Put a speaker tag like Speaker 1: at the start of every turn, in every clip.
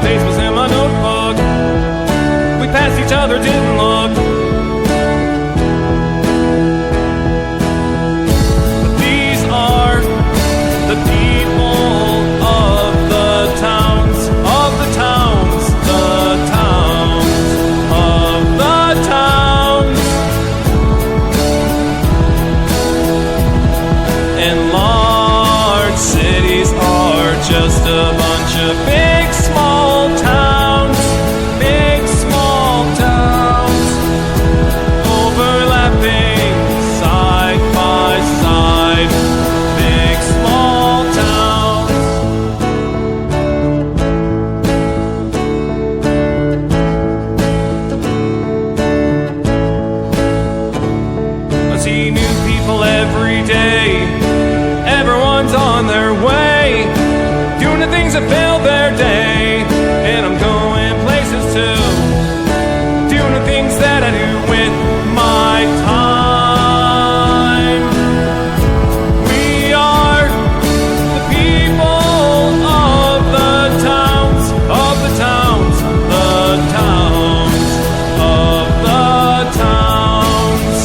Speaker 1: face was in my notebook. We passed each other, didn't look. But these are the people of the towns, of the towns, the towns, of the towns. And large cities are just a bunch of big small towns, big small towns, overlapping side by side, big small towns. I see new people every day, everyone's on their way, doing the things that fill their day, and I'm going places too, doing the things that I do with my time. We are the people of the towns, of the towns, the towns, of the towns.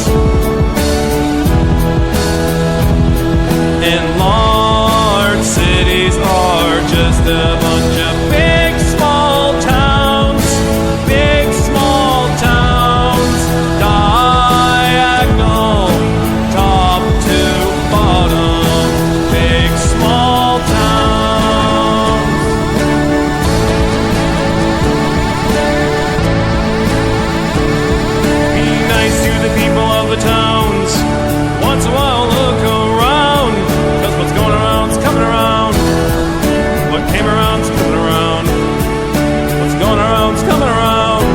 Speaker 1: And large cities are just a bunch of big small towns, big small towns, diagonal, top to bottom, big small towns. Be nice to the people of the towns. Once in a while look around, 'cause what's going around's coming around. What came around's coming around. What's going around's coming around.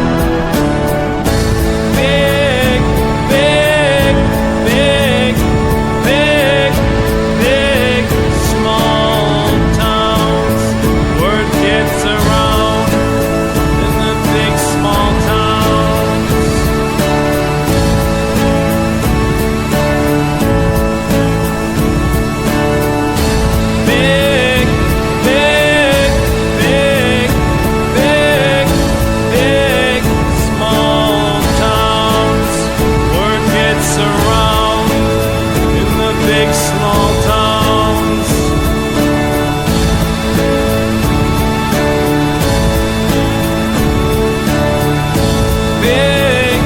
Speaker 1: Big, big, big, big, big, small towns. Word gets around in the big small towns. Big, big, big, big, big, small towns. Word gets around in the big small towns. Big,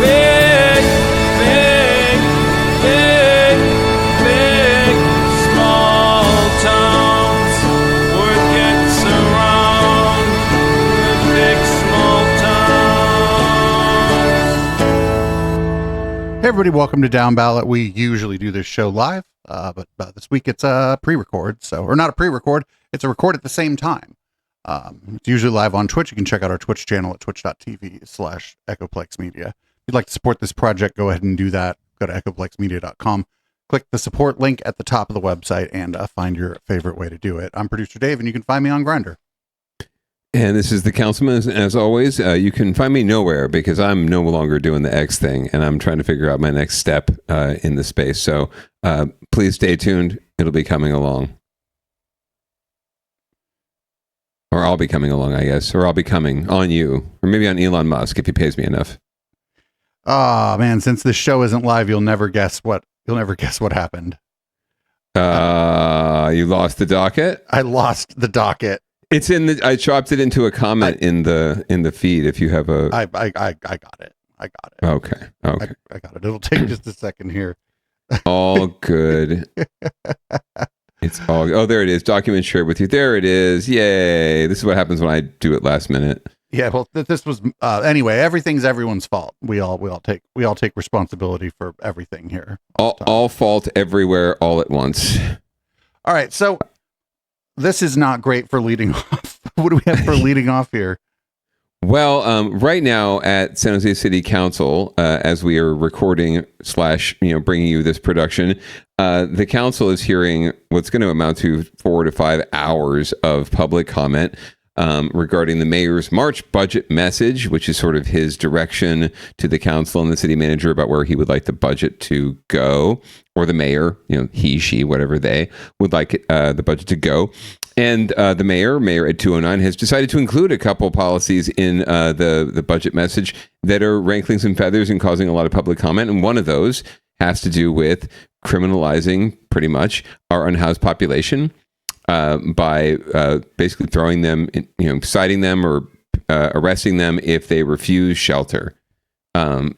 Speaker 1: big, big, big, big, small towns. Word gets around in the big small towns.
Speaker 2: Hey everybody, welcome to Downballot. We usually do this show live, but this week it's a pre-record, or not a pre-record, it's a record at the same time. It's usually live on Twitch. You can check out our Twitch channel at twitch.tv/EchoplexMedia. If you'd like to support this project, go ahead and do that. Go to echoplexmedia.com, click the support link at the top of the website, and find your favorite way to do it. I'm producer Dave, and you can find me on Grindr.
Speaker 3: And this is the Councilman. As always, you can find me nowhere because I'm no longer doing the X thing, and I'm trying to figure out my next step in the space. So please stay tuned. It'll be coming along. Or I'll be coming along, I guess. Or I'll be coming on you. Or maybe on Elon Musk if he pays me enough.
Speaker 2: Oh man, since this show isn't live, you'll never guess what happened.
Speaker 3: You lost the docket?
Speaker 2: I lost the docket.
Speaker 3: It's in the. I dropped it into a comment in the feed. If you have a,
Speaker 2: I got it. I got it.
Speaker 3: Okay. Okay.
Speaker 2: I got it. It'll take just a second here.
Speaker 3: All good. It's all. Oh, there it is. Document shared with you. There it is. Yay! This is what happens when I do it last minute.
Speaker 2: Yeah. Well, this was anyway. Everything's everyone's fault. We all take responsibility for everything here.
Speaker 3: All fault everywhere, all at once.
Speaker 2: All right. So this is not great for leading off. What do we have for leading off here?
Speaker 3: Well, right now at San Jose City Council, as we are recording / bringing you this production, the council is hearing what's going to amount to 4 to 5 hours of public comment regarding the mayor's March budget message, which is sort of his direction to the council and the city manager about where he would like the budget to go, or the mayor, he, she, whatever they would like the budget to go. And the mayor Ed 209, has decided to include a couple policies in the budget message that are rankling some feathers and causing a lot of public comment. And one of those has to do with criminalizing pretty much our unhoused population by basically throwing them, citing them or arresting them if they refuse shelter. And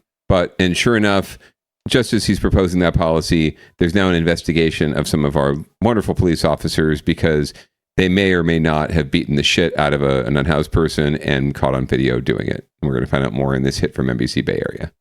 Speaker 3: sure enough, just as he's proposing that policy, there's now an investigation of some of our wonderful police officers because they may or may not have beaten the shit out of an unhoused person and caught on video doing it. And we're going to find out more in this hit from NBC Bay Area.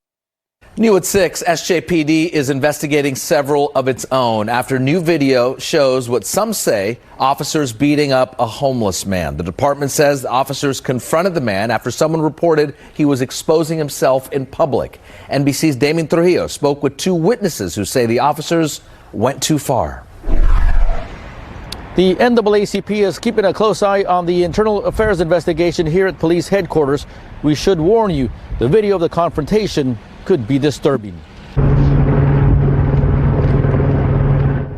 Speaker 4: New at 6, SJPD is investigating several of its own after new video shows what some say officers beating up a homeless man. The department says the officers confronted the man after someone reported he was exposing himself in public. NBC's Damien Trujillo spoke with 2 witnesses who say the officers went too far.
Speaker 5: The NAACP is keeping a close eye on the internal affairs investigation here at police headquarters. We should warn you, the video of the confrontation could be disturbing.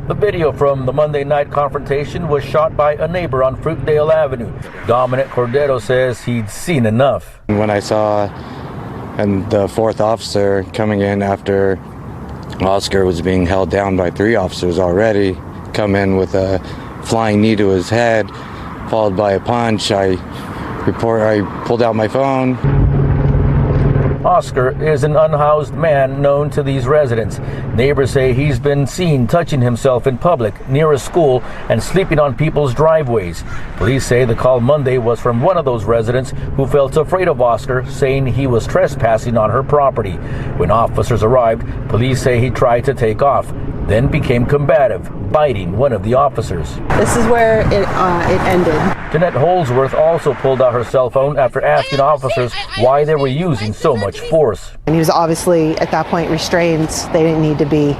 Speaker 5: The video from the Monday night confrontation was shot by a neighbor on Fruitdale Avenue. Dominic Cordero says he'd seen enough.
Speaker 6: When I saw the 4th officer coming in after Oscar was being held down by 3 officers already, come in with a flying knee to his head, followed by a punch, I pulled out my phone.
Speaker 5: Oscar is an unhoused man known to these residents. Neighbors say he's been seen touching himself in public near a school and sleeping on people's driveways. Police say the call Monday was from one of those residents who felt afraid of Oscar, saying he was trespassing on her property. When officers arrived, police say he tried to take off, then became combative, biting one of the officers.
Speaker 7: This is where it ended.
Speaker 5: Jeanette Holsworth also pulled out her cell phone after asking officers why they were using so much force.
Speaker 7: And he was obviously at that point restrained. They didn't need to be,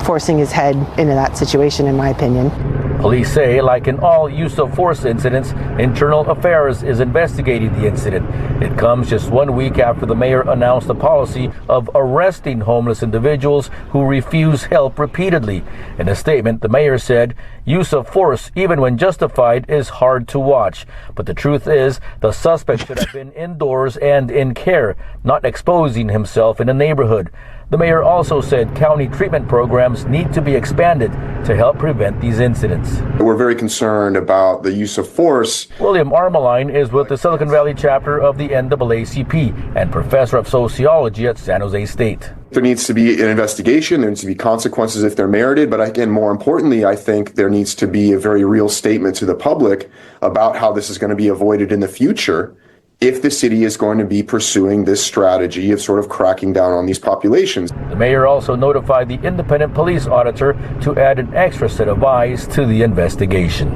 Speaker 7: forcing his head into that situation, in my opinion.
Speaker 5: Police say, like in all use of force incidents, Internal Affairs is investigating the incident. It comes just 1 week after the mayor announced a policy of arresting homeless individuals who refuse help repeatedly. In a statement, the mayor said, use of force, even when justified, is hard to watch. But the truth is, the suspect should have been indoors and in care, not exposing himself in a neighborhood. The mayor also said county treatment programs need to be expanded to help prevent these incidents.
Speaker 8: We're very concerned about the use of force.
Speaker 5: William Armeline is with the Silicon Valley chapter of the NAACP and professor of sociology at San Jose State.
Speaker 8: There needs to be an investigation. There needs to be consequences if they're merited. But again, more importantly, I think there needs to be a very real statement to the public about how this is going to be avoided in the future if the city is going to be pursuing this strategy of sort of cracking down on these populations.
Speaker 5: The mayor also notified the independent police auditor to add an extra set of eyes to the investigation.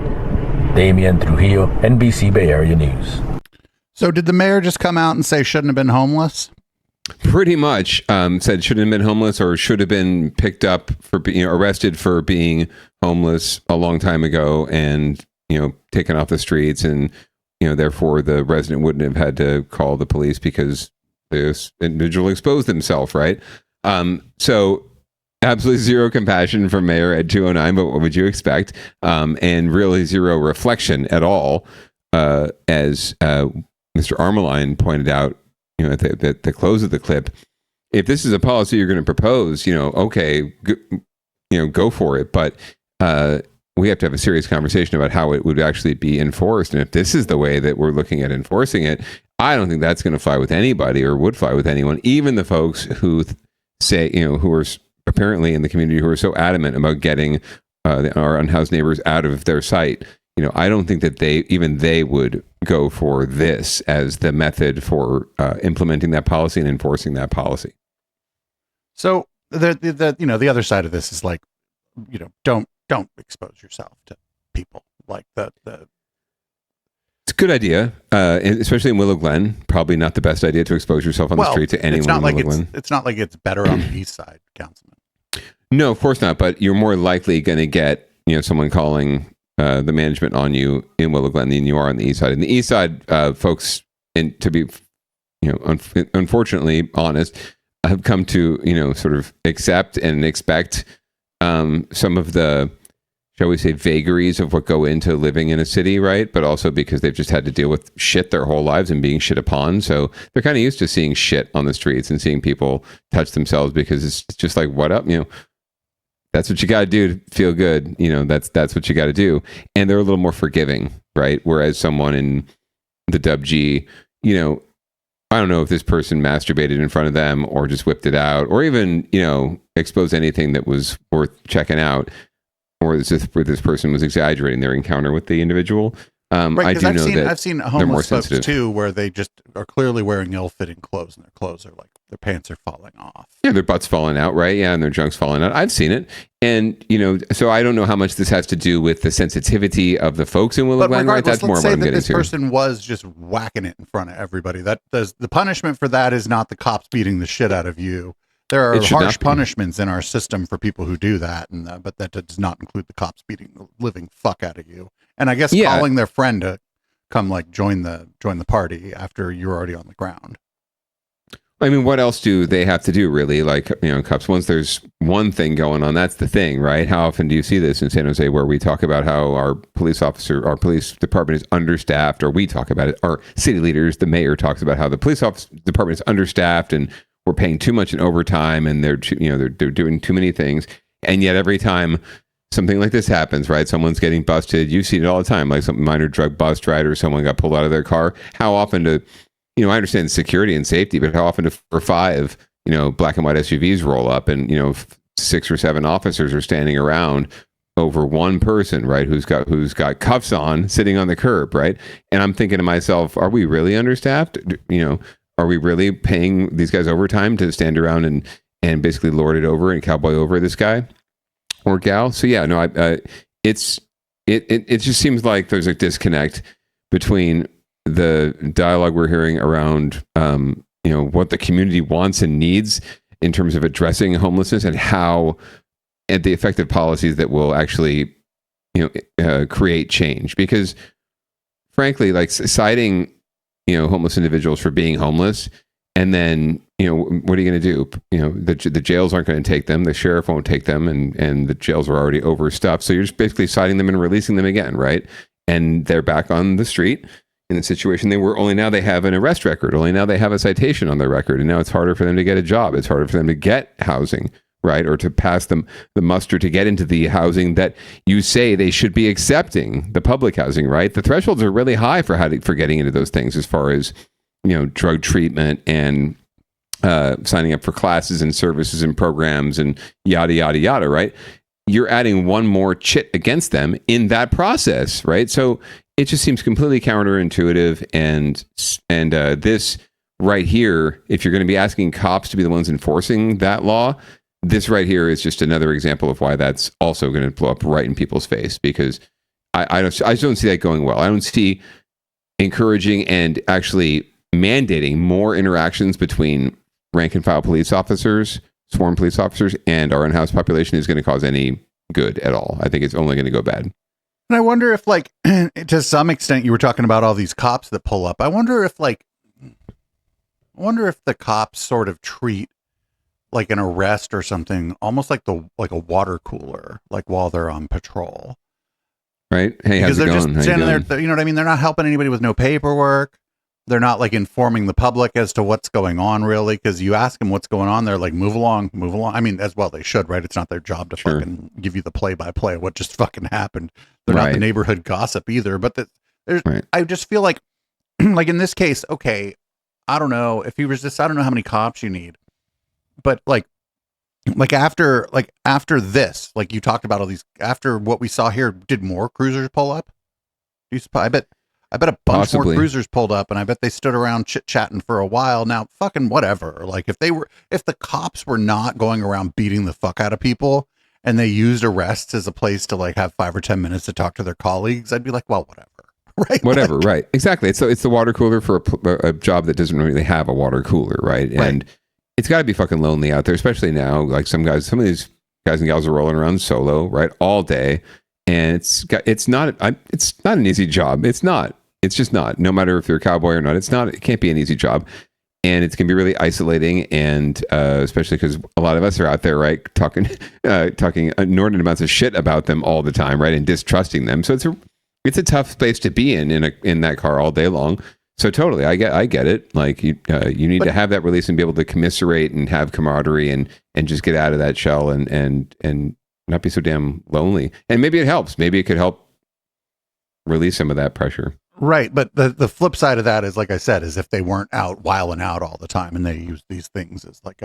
Speaker 5: Damien Trujillo, NBC Bay Area News.
Speaker 2: So did the mayor just come out and say shouldn't have been homeless?
Speaker 3: Pretty much said shouldn't have been homeless or should have been picked up for being arrested for being homeless a long time ago and taken off the streets, and therefore the resident wouldn't have had to call the police because this individual exposed himself, right? So absolutely zero compassion from Mayor Ed 209, but what would you expect? And really zero reflection at all, as Mr. Armeline pointed out, at the close of the clip. If this is a policy you're going to propose, okay, go for it, but we have to have a serious conversation about how it would actually be enforced. And if this is the way that we're looking at enforcing it, I don't think that's going to fly with anybody or would fly with anyone, even the folks who say, who are apparently in the community who are so adamant about getting our unhoused neighbors out of their sight. I don't think that they would go for this as the method for implementing that policy and enforcing that policy.
Speaker 2: So the other side of this is like, don't expose yourself to people like that.
Speaker 3: It's a good idea, especially in Willow Glen. Probably not the best idea to expose yourself on the street to anyone in Willow Glen.
Speaker 2: It's not like it's better on the east side, Councilman.
Speaker 3: No, of course not. But you're more likely going to get someone calling the management on you in Willow Glen than you are on the east side. And the east side folks, and to be, unfortunately honest, have come to, sort of accept and expect some of the, shall we say, vagaries of what go into living in a city, right? But also because they've just had to deal with shit their whole lives and being shit upon. So they're kind of used to seeing shit on the streets and seeing people touch themselves, because it's just like, what up? That's what you got to do to feel good. That's what you got to do. And they're a little more forgiving, right? Whereas someone in the Dub G, I don't know if this person masturbated in front of them or just whipped it out, or even, exposed anything that was worth checking out, or this person was exaggerating their encounter with the individual.
Speaker 2: Right,
Speaker 3: I do know that
Speaker 2: I've seen
Speaker 3: they're
Speaker 2: homeless
Speaker 3: more
Speaker 2: folks
Speaker 3: sensitive
Speaker 2: too, where they just are clearly wearing ill-fitting clothes, and their clothes are like, their pants are falling off.
Speaker 3: Yeah, their butt's falling out, right? Yeah, and their junk's falling out. I've seen it. And, so I don't know how much this has to do with the sensitivity of the folks in Willow Glen, right? That's more what I'm getting to.
Speaker 2: This person was just whacking it in front of everybody. The punishment for that is not the cops beating the shit out of you. There are harsh punishments in our system for people who do that, but that does not include the cops beating the living fuck out of you. And I guess calling their friend to come join the party after you're already on the ground.
Speaker 3: I mean, what else do they have to do, really? Cops, once there's one thing going on, that's the thing, right? How often do you see this in San Jose, where we talk about how our police department is understaffed, or we talk about it, our city leaders, the mayor talks about how the police department is understaffed and we're paying too much in overtime, and they're doing too many things. And yet every time something like this happens, right? Someone's getting busted. You've seen it all the time, like some minor drug bust, right? Or someone got pulled out of their car. How often do, I understand security and safety, but how often do 4 or 5, black and white SUVs roll up, and, 6 or 7 officers are standing around over one person, right? Who's got cuffs on, sitting on the curb, right? And I'm thinking to myself, are we really understaffed? Are we really paying these guys overtime to stand around and basically lord it over and cowboy over this guy or gal? So yeah, no, it just seems like there's a disconnect between the dialogue we're hearing around, what the community wants and needs in terms of addressing homelessness, and the effective policies that will actually, create change. Because frankly, citing, homeless individuals for being homeless, and then, what are you going to do? The jails aren't going to take them. The sheriff won't take them, and the jails are already overstuffed. So you're just basically citing them and releasing them again, right? And they're back on the street in the situation they were. Only now they have an arrest record. Only now they have a citation on their record. And now it's harder for them to get a job. It's harder for them to get housing, right? Or to pass them the muster to get into the housing that you say they should be accepting, the public housing, right? The thresholds are really high for getting into those things, as far as, drug treatment and signing up for classes and services and programs and yada, yada, yada, right? You're adding one more chit against them in that process, right? So it just seems completely counterintuitive. And this right here, if you're going to be asking cops to be the ones enforcing that law, this right here is just another example of why that's also going to blow up right in people's face, because I just don't see that going well. I don't see encouraging and actually mandating more interactions between rank and file police officers, sworn police officers, and our in-house population is going to cause any good at all. I think it's only going to go bad.
Speaker 2: And I wonder if, to some extent, you were talking about all these cops that pull up. I wonder if the cops sort of treat an arrest or something almost like a water cooler, while they're on patrol.
Speaker 3: Right. Hey,
Speaker 2: because
Speaker 3: how's it
Speaker 2: they're
Speaker 3: going?
Speaker 2: just standing there. You know what I mean? They're not helping anybody with no paperwork. They're not informing the public as to what's going on, really. Because you ask them what's going on, they're like, move along. I mean, as well they should, right? It's not their job to fucking give you the play-by-play of what just fucking happened. They're not the neighborhood gossip either. But I just feel like in this case, okay, I don't know if he was just, I don't know how many cops you need, but after this, you talked about all these, after what we saw here, did more cruisers pull up? I bet a bunch more cruisers pulled up, and I bet they stood around chit-chatting for a while. Now, fucking whatever. If the cops were not going around beating the fuck out of people, and they used arrests as a place to have 5 or 10 minutes to talk to their colleagues, I'd be like, well, whatever. Right? Whatever,
Speaker 3: right. Exactly. It's the water cooler for a job that doesn't really have a water cooler, right? And it's got to be fucking lonely out there, especially now. Some of these guys and gals are rolling around solo, right, all day. and it's not an easy job. It's just not. No matter if you're a cowboy or not, it can't be an easy job. And it's going to be really isolating, and especially because a lot of us are out there, right, talking inordinate amounts of shit about them all the time, right, and distrusting them. So it's a tough space to be in that car all day long. So totally, I get it. Like you need to have that release and be able to commiserate and have camaraderie and just get out of that shell and not be so damn lonely. And maybe it helps. Maybe it could help release some of that pressure.
Speaker 2: Right, but the flip side of that is, like I said, is if they weren't out wilding out all the time and they use these things as like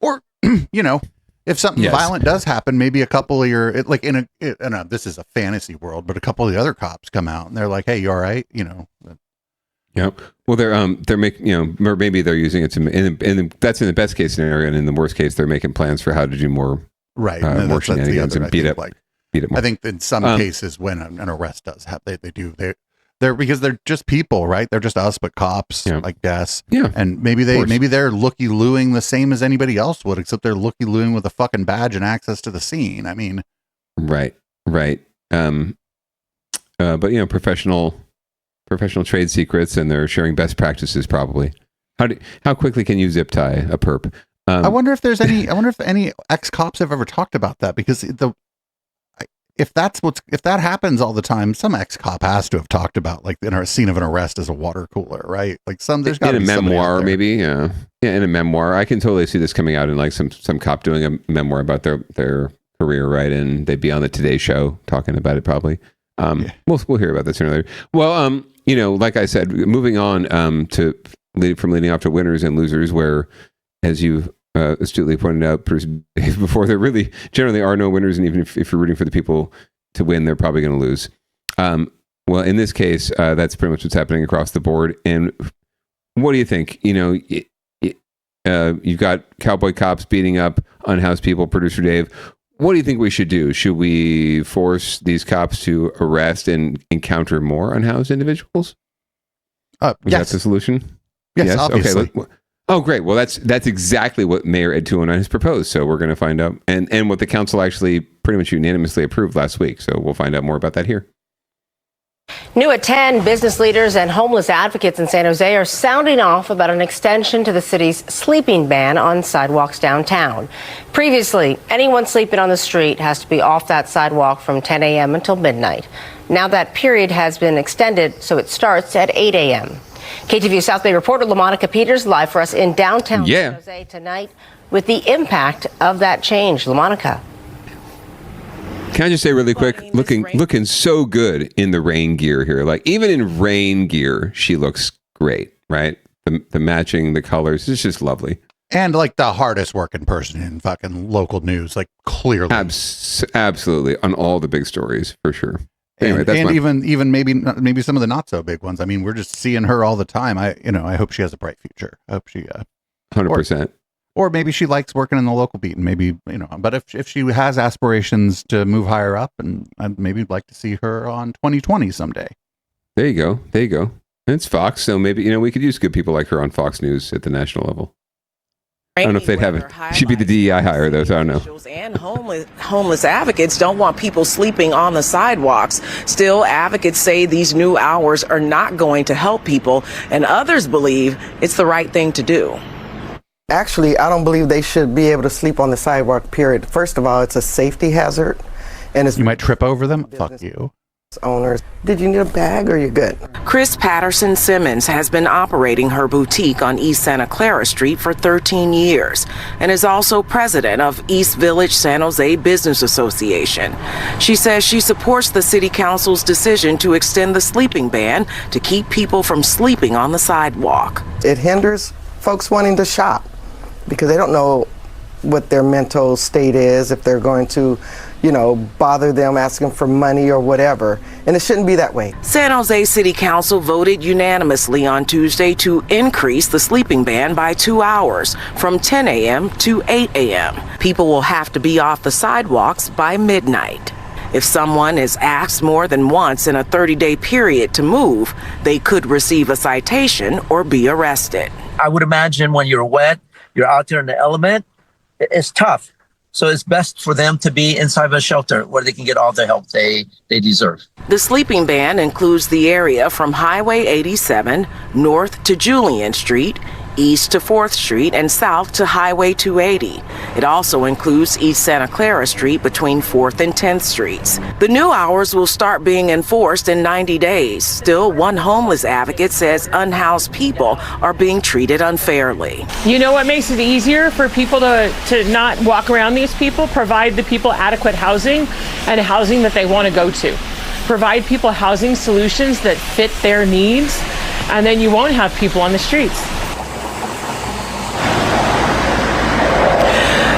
Speaker 2: or if something violent does happen, maybe a couple of your this is a fantasy world, but a couple of the other cops come out and they're like, "Hey, you all right?"
Speaker 3: Yeah. Well, they're making, or maybe they're using it and that's in the best case scenario, and in the worst case, they're making plans for how to do more more shenanigans and beat it more.
Speaker 2: I think in some cases when an arrest does happen, they're because they're just people, right? They're just us, but cops, I guess. Yeah. And maybe they're looky-looing the same as anybody else would, except they're looky-looing with a fucking badge and access to the scene. I mean,
Speaker 3: right. But professional trade secrets, and they're sharing best practices. Probably. How quickly can you zip tie a perp?
Speaker 2: I wonder if any ex-cops have ever talked about that, because if that happens all the time, some ex-cop has to have talked about, like, in a scene of an arrest as a water cooler, right? Like there's got to be
Speaker 3: in a memoir, maybe. Yeah, in a memoir. I can totally see this coming out in like some cop doing a memoir about their career, right? And they'd be on the Today Show talking about it, probably. We'll hear about this sooner or later. Well, like I said, moving on from leading off to winners and losers, where, as you astutely pointed out before, there really generally are no winners, and even if you're rooting for the people to win, they're probably going to lose. Well, in this case, that's pretty much what's happening across the board. And what do you think? You've got cowboy cops beating up unhoused people. Producer Dave, what do you think we should do? Should we force these cops to arrest and encounter more unhoused individuals? Is that the solution?
Speaker 2: Yes, obviously.
Speaker 3: Okay. Oh, great. Well, that's exactly what Mayor Ed 219 has proposed. So we're going to find out, and what the council actually pretty much unanimously approved last week. So we'll find out more about that here.
Speaker 9: New at 10, business leaders and homeless advocates in San Jose are sounding off about an extension to the city's sleeping ban on sidewalks downtown. Previously, anyone sleeping on the street has to be off that sidewalk from 10 a.m. until midnight. Now that period has been extended, so it starts at 8 a.m. KTVU South Bay reporter LaMonica Peters live for us in downtown San Jose tonight with the impact of that change. LaMonica.
Speaker 3: Can I just say really quick, looking so good in the rain gear here. Like, even in rain gear, she looks great, right? The matching, the colors, it's just lovely.
Speaker 2: And like the hardest working person in fucking local news, like clearly.
Speaker 3: Absolutely. On all the big stories, for sure. Anyway,
Speaker 2: even maybe some of the not so big ones. I mean, we're just seeing her all the time. I hope she has a bright future. I hope she
Speaker 3: 100%.
Speaker 2: Or maybe she likes working in the local beat, and maybe, but if she has aspirations to move higher up, and I'd maybe like to see her on 2020 someday.
Speaker 3: There you go. And it's Fox, so maybe, we could use good people like her on Fox News at the national level. I don't know if they'd have it. She'd be the DEI hire, though, so I don't know.
Speaker 10: And homeless advocates don't want people sleeping on the sidewalks. Still, advocates say these new hours are not going to help people, and others believe it's the right thing to do.
Speaker 11: Actually, I don't believe they should be able to sleep on the sidewalk, period. First of all, it's a safety hazard. And
Speaker 2: you might trip over them. Fuck you.
Speaker 11: Owners, did you need a bag or you good?
Speaker 10: Chris Patterson Simmons has been operating her boutique on East Santa Clara Street for 13 years and is also president of East Village San Jose Business Association. She says she supports the city council's decision to extend the sleeping ban to keep people from sleeping on the sidewalk.
Speaker 11: It hinders folks wanting to shop because they don't know what their mental state is, if they're going to, bother them asking for money or whatever. And it shouldn't be that way.
Speaker 10: San Jose City Council voted unanimously on Tuesday to increase the sleeping ban by 2 hours from 10 a.m. to 8 a.m. People will have to be off the sidewalks by midnight. If someone is asked more than once in a 30-day period to move, they could receive a citation or be arrested.
Speaker 5: I would imagine when you're wet, you're out there in the element, it's tough.
Speaker 12: So it's best for them to be inside of a shelter where they can get all the help they deserve.
Speaker 10: The sleeping ban includes the area from Highway 87 north to Julian Street, east to 4th Street, and south to Highway 280. It also includes East Santa Clara Street between 4th and 10th Streets. The new hours will start being enforced in 90 days. Still, one homeless advocate says unhoused people are being treated unfairly.
Speaker 13: You know what makes it easier for people to not walk around these people? Provide the people adequate housing and housing that they want to go to. Provide people housing solutions that fit their needs, and then you won't have people on the streets.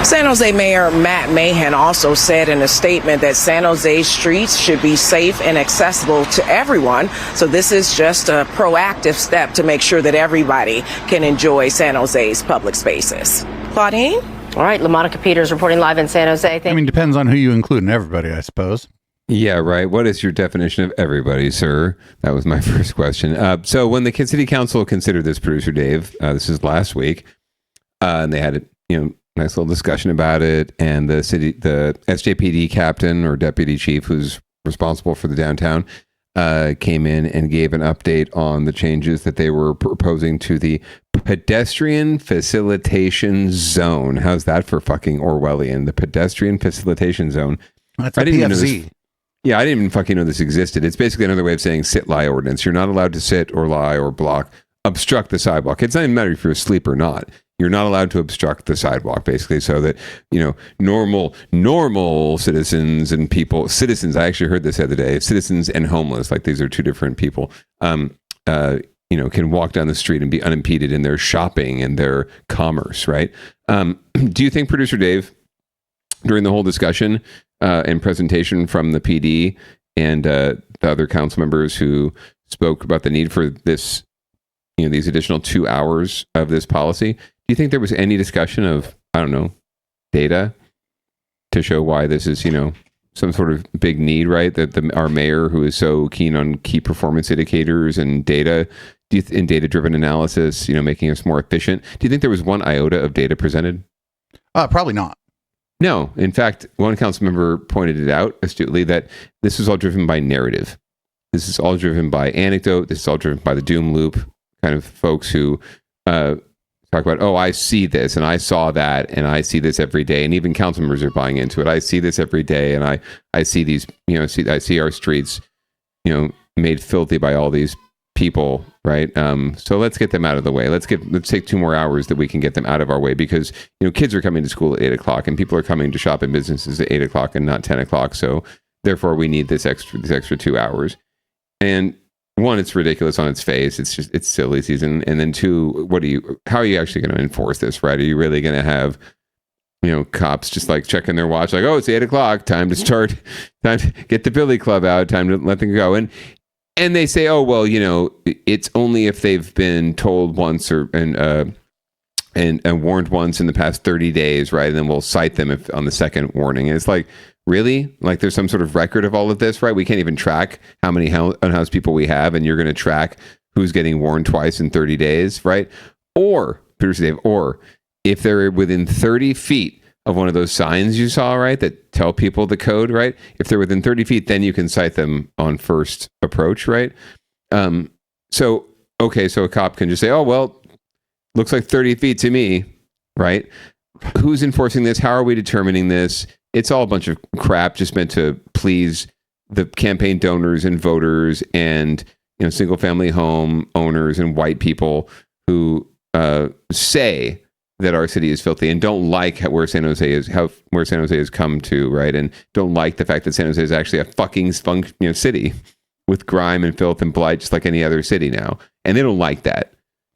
Speaker 10: San Jose Mayor Matt Mahan also said in a statement that San Jose's streets should be safe and accessible to everyone. So this is just a proactive step to make sure that everybody can enjoy San Jose's public spaces. Claudine?
Speaker 9: All right, LaMonica Peters reporting live in San Jose.
Speaker 2: I mean, depends on who you include in everybody, I suppose.
Speaker 3: Yeah, right. What is your definition of everybody, sir? That was my first question. So when the City Council considered this, producer Dave, this is last week, and they had a nice little discussion about it, and the SJPD captain or deputy chief who's responsible for the downtown came in and gave an update on the changes that they were proposing to the pedestrian facilitation zone. How's that for fucking Orwellian? The pedestrian facilitation zone.
Speaker 2: That's a PFZ.
Speaker 3: Yeah, I didn't even fucking know this existed. It's basically another way of saying sit-lie ordinance. You're not allowed to sit or lie or obstruct the sidewalk. It's not even matter if you're asleep or not. You're not allowed to obstruct the sidewalk, basically, so that, normal citizens and citizens, I actually heard this the other day, citizens and homeless, like these are two different people, can walk down the street and be unimpeded in their shopping and their commerce, right? Do you think, producer Dave, during the whole discussion and presentation from the PD and the other council members who spoke about the need for this, these additional 2 hours of this policy, do you think there was any discussion of, data to show why this is, some sort of big need, right? That our mayor, who is so keen on key performance indicators and data, in data-driven analysis, making us more efficient. Do you think there was one iota of data presented?
Speaker 2: Probably not.
Speaker 3: No. In fact, one council member pointed it out astutely that this was all driven by narrative. This is all driven by anecdote. This is all driven by the doom loop kind of folks who talk about, I see this and I saw that and I see this every day, and even council members are buying into it. I see this every day, and I see these, I see our streets, made filthy by all these people, right? So let's get them out of the way. Let's take 2 more hours that we can get them out of our way, because kids are coming to school at 8:00 and people are coming to shop in businesses at 8:00 and not 10:00. So therefore, we need this extra 2 hours. And one, it's ridiculous on its face. It's silly season. And then two, how are you actually going to enforce this, right? Are you really going to have, cops just like checking their watch, like, it's 8:00, time to start, time to get the billy club out, time to let them go. And they say, it's only if they've been told once and warned once in the past 30 days, right? And then we'll cite them on the second warning. And it's like, really? Like there's some sort of record of all of this, right? We can't even track how many unhoused people we have, and you're going to track who's getting warned twice in 30 days, right? Or, producer Dave, or if they're within 30 feet of one of those signs you saw, right, that tell people the code, right? If they're within 30 feet, then you can cite them on first approach, right? So a cop can just say, looks like 30 feet to me, right? Who's enforcing this? How are we determining this? It's all a bunch of crap just meant to please the campaign donors and voters and single family home owners and white people who say that our city is filthy and don't like where San Jose has come to, right? And don't like the fact that San Jose is actually a fucking city with grime and filth and blight, just like any other city now. And they don't like that,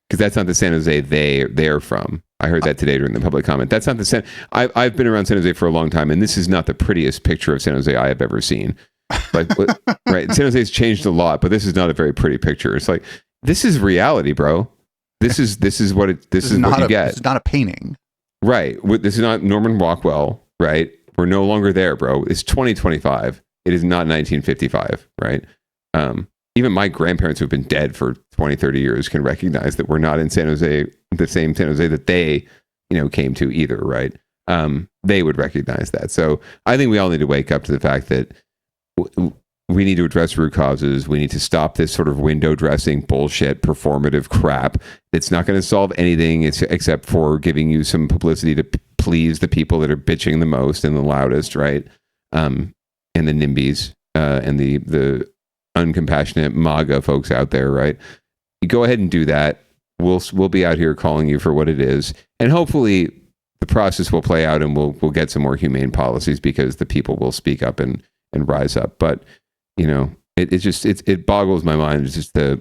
Speaker 3: because that's not the San Jose they're from. I heard that today during the public comment. That's not the San. I've been around San Jose for a long time, and this is not the prettiest picture of San Jose I have ever seen. Like, right? San Jose's changed a lot, but this is not a very pretty picture. It's like, this is reality, bro. This is what you get.
Speaker 2: This is not a painting,
Speaker 3: right? This is not Norman Rockwell, right? We're no longer there, bro. It's 2025. It is not 1955, right? Even my grandparents who've been dead for 20, 30 years can recognize that we're not in San Jose, the same San Jose that they, came to either, right? they would recognize that. So I think we all need to wake up to the fact that we need to address root causes. We need to stop this sort of window dressing bullshit, performative crap. It's not going to solve anything except for giving you some publicity to please the people that are bitching the most and the loudest, right? And the NIMBYs and the uncompassionate MAGA folks out there, right? You go ahead and do that. We'll be out here calling you for what it is, and hopefully the process will play out, and we'll get some more humane policies because the people will speak up and rise up. But it boggles my mind. It's just the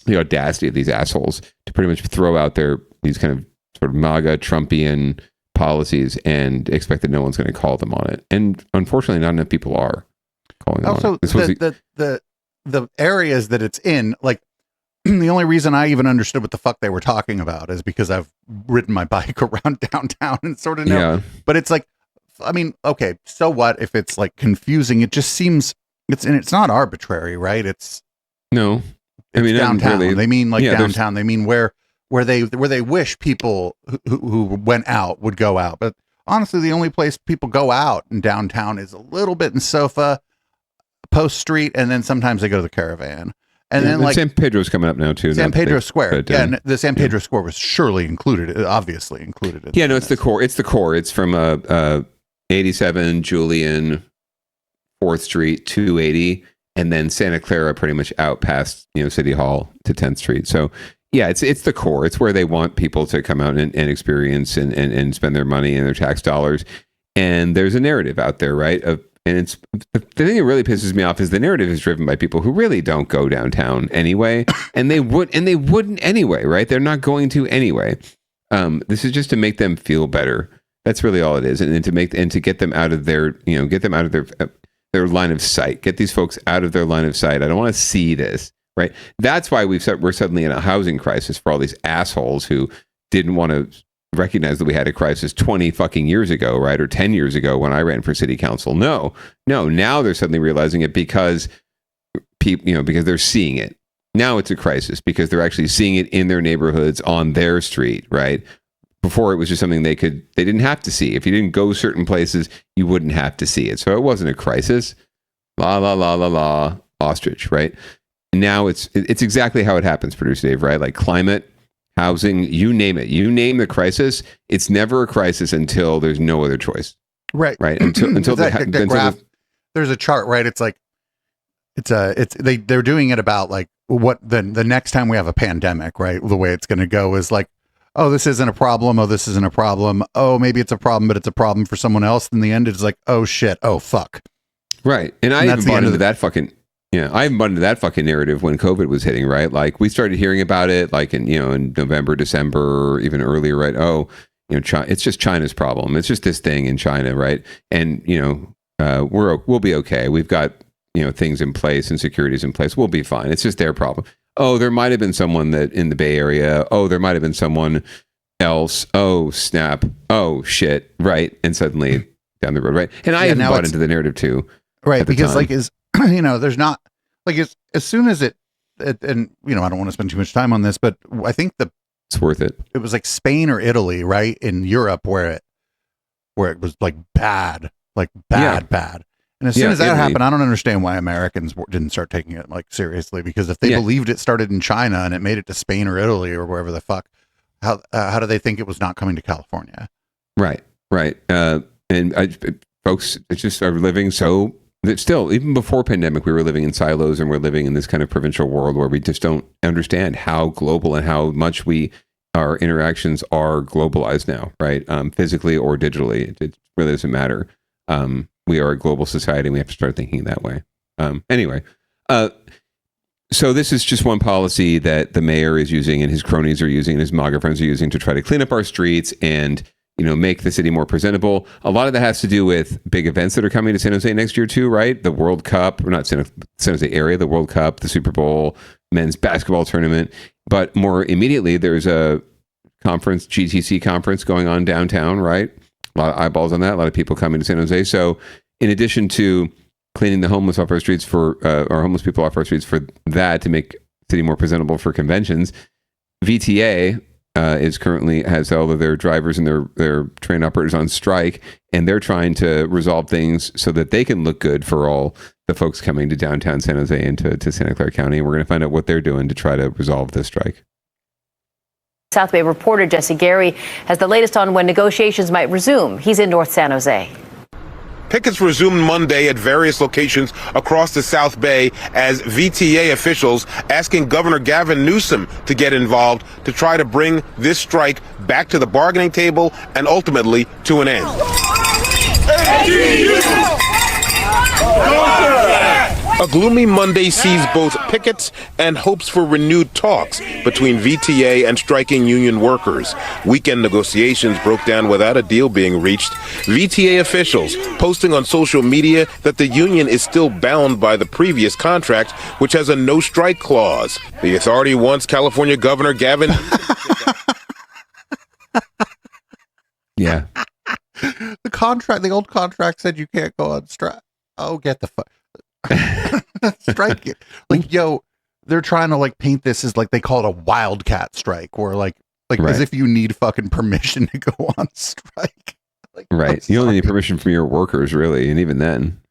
Speaker 3: audacity of these assholes to pretty much throw out these kind of sort of MAGA Trumpian policies and expect that no one's going to call them on it. And unfortunately, not enough people are calling them on it.
Speaker 2: The areas that it's in, like, the only reason I even understood what the fuck they were talking about is because I've ridden my bike around downtown and sort of know. Yeah. But it's like, I mean, okay, so what if it's like confusing? It just seems it's not arbitrary, right? It's downtown. Really, they mean like downtown. They mean where they wish people who went out would go out. But honestly, the only place people go out in downtown is a little bit in SoFa, Post Street, and then sometimes they go to the Caravan. And then like
Speaker 3: San Pedro's coming up now too.
Speaker 2: San Pedro Square. And the San Pedro Square was surely included, obviously included.
Speaker 3: It's the core. It's the core. It's from 87 Julian, 4th Street, 280, and then Santa Clara pretty much out past City Hall to 10th Street. So yeah, it's the core. It's where they want people to come out and experience and spend their money and their tax dollars. And there's a narrative out there, right? And it's the thing that really pisses me off is the narrative is driven by people who really don't go downtown anyway, and they wouldn't anyway, right? They're not going to anyway. This is just to make them feel better. That's really all it is, and to get them out of their their line of sight. Get these folks out of their line of sight. I don't want to see this, right? That's why we're suddenly in a housing crisis for all these assholes who didn't want to recognize that we had a crisis 20 fucking years ago, right? Or 10 years ago when I ran for city council. No. Now they're suddenly realizing it because people, because they're seeing it. Now it's a crisis because they're actually seeing it in their neighborhoods on their street, right? Before it was just something they didn't have to see. If you didn't go certain places, you wouldn't have to see it. So it wasn't a crisis. La la la la la ostrich, right? Now it's exactly how it happens, Producer Dave, right? Like climate, housing, you name it. You name the crisis. It's never a crisis until there's no other choice.
Speaker 2: Right.
Speaker 3: Right. Until
Speaker 2: the graph, there's a chart, right? It's like they're doing it about like what the next time we have a pandemic, right? The way it's going to go is like, oh, this isn't a problem. Oh, this isn't a problem. Oh, maybe it's a problem, but it's a problem for someone else. In the end, it's like, oh shit. Oh fuck.
Speaker 3: Right. And I even bought into that fucking. Yeah, I even bought into that fucking narrative when COVID was hitting, right? Like we started hearing about it, like in November, December, even earlier, right? Oh, it's just China's problem. It's just this thing in China, right? And we'll be okay. We've got things in place and securities in place. We'll be fine. It's just their problem. Oh, there might have been someone that in the Bay Area. Oh, there might have been someone else. Oh, snap. Oh, shit. Right, and suddenly down the road, right? And I even bought into the narrative too,
Speaker 2: right? Because like there's not like as soon as it and I don't want to spend too much time on this, but I think
Speaker 3: it's worth it.
Speaker 2: It was like Spain or Italy, right, in Europe where it was like bad. And as soon as that happened, I don't understand why Americans didn't start taking it like seriously, because if they believed it started in China and it made it to Spain or Italy or wherever the fuck, how do they think it was not coming to California?
Speaker 3: Right. And folks just are living so. Still, even before pandemic, we were living in silos and we're living in this kind of provincial world where we just don't understand how global and how much our interactions are globalized now, right? Physically or digitally. It really doesn't matter. We are a global society and we have to start thinking that way. Anyway, so this is just one policy that the mayor is using and his cronies are using and his MAGA friends are using to try to clean up our streets and make the city more presentable. A lot of that has to do with big events that are coming to San Jose next year too, right? The World Cup, or not San Jose area, the World Cup, the Super Bowl, men's basketball tournament. But more immediately, there's a conference, GTC conference going on downtown, right? A lot of eyeballs on that, a lot of people coming to San Jose. So in addition to cleaning the homeless off our streets or homeless people off our streets for that to make the city more presentable for conventions, VTA has all of their drivers and their train operators on strike, and they're trying to resolve things so that they can look good for all the folks coming to downtown San Jose and to Santa Clara County. And we're going to find out what they're doing to try to resolve this strike.
Speaker 14: South Bay reporter Jesse Gary has the latest on when negotiations might resume. He's in North San Jose.
Speaker 15: Pickets resumed Monday at various locations across the South Bay as VTA officials asking Governor Gavin Newsom to get involved to try to bring this strike back to the bargaining table and ultimately to an end. A gloomy Monday sees both pickets and hopes for renewed talks between VTA and striking union workers. Weekend negotiations broke down without a deal being reached. VTA officials posting on social media that the union is still bound by the previous contract, which has a no-strike clause. The authority wants California Governor Gavin...
Speaker 3: Yeah.
Speaker 2: The old contract said you can't go on strike. Oh, get the fuck. Strike it. Like, yo, they're trying to like paint this as like they call it a wildcat strike, or like right. As if you need fucking permission to go on strike. Like,
Speaker 3: right. You only need permission from your workers, really, and even then.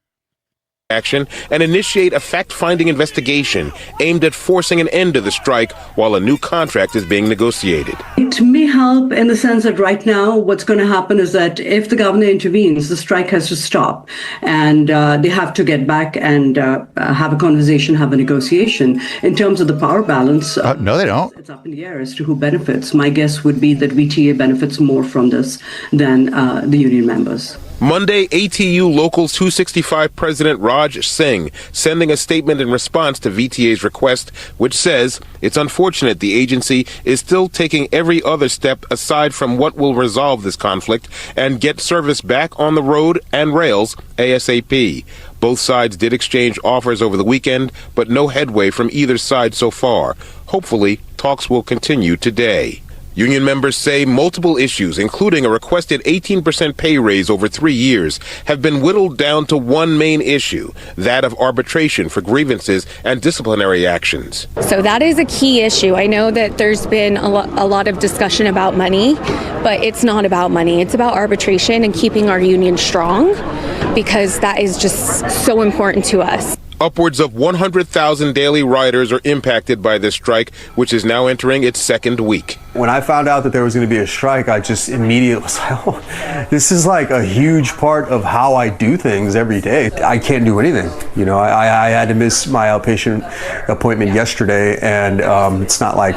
Speaker 15: Action and initiate a fact-finding investigation aimed at forcing an end to the strike while a new contract is being negotiated.
Speaker 16: It may help in the sense that right now what's going to happen is that if the governor intervenes, the strike has to stop, and they have to get back and have a conversation, have a negotiation. In terms of the power balance,
Speaker 2: no, they don't.
Speaker 16: It's up in the air as to who benefits. My guess would be that VTA benefits more from this than the union members.
Speaker 15: Monday, ATU Locals 265 President Raj Singh sending a statement in response to VTA's request, which says it's unfortunate the agency is still taking every other step aside from what will resolve this conflict and get service back on the road and rails ASAP. Both sides did exchange offers over the weekend, but no headway from either side so far. Hopefully, talks will continue today. Union members say multiple issues, including a requested 18% pay raise over 3 years, have been whittled down to one main issue, that of arbitration for grievances and disciplinary actions.
Speaker 17: So that is a key issue. I know that there's been a lot of discussion about money, but it's not about money. It's about arbitration and keeping our union strong, because that is just so important to us.
Speaker 15: Upwards of 100,000 daily riders are impacted by this strike, which is now entering its second week.
Speaker 18: When I found out that there was going to be a strike, I just immediately was like, oh, this is like a huge part of how I do things every day. I can't do anything. You know, I had to miss my outpatient appointment yesterday, and it's not like,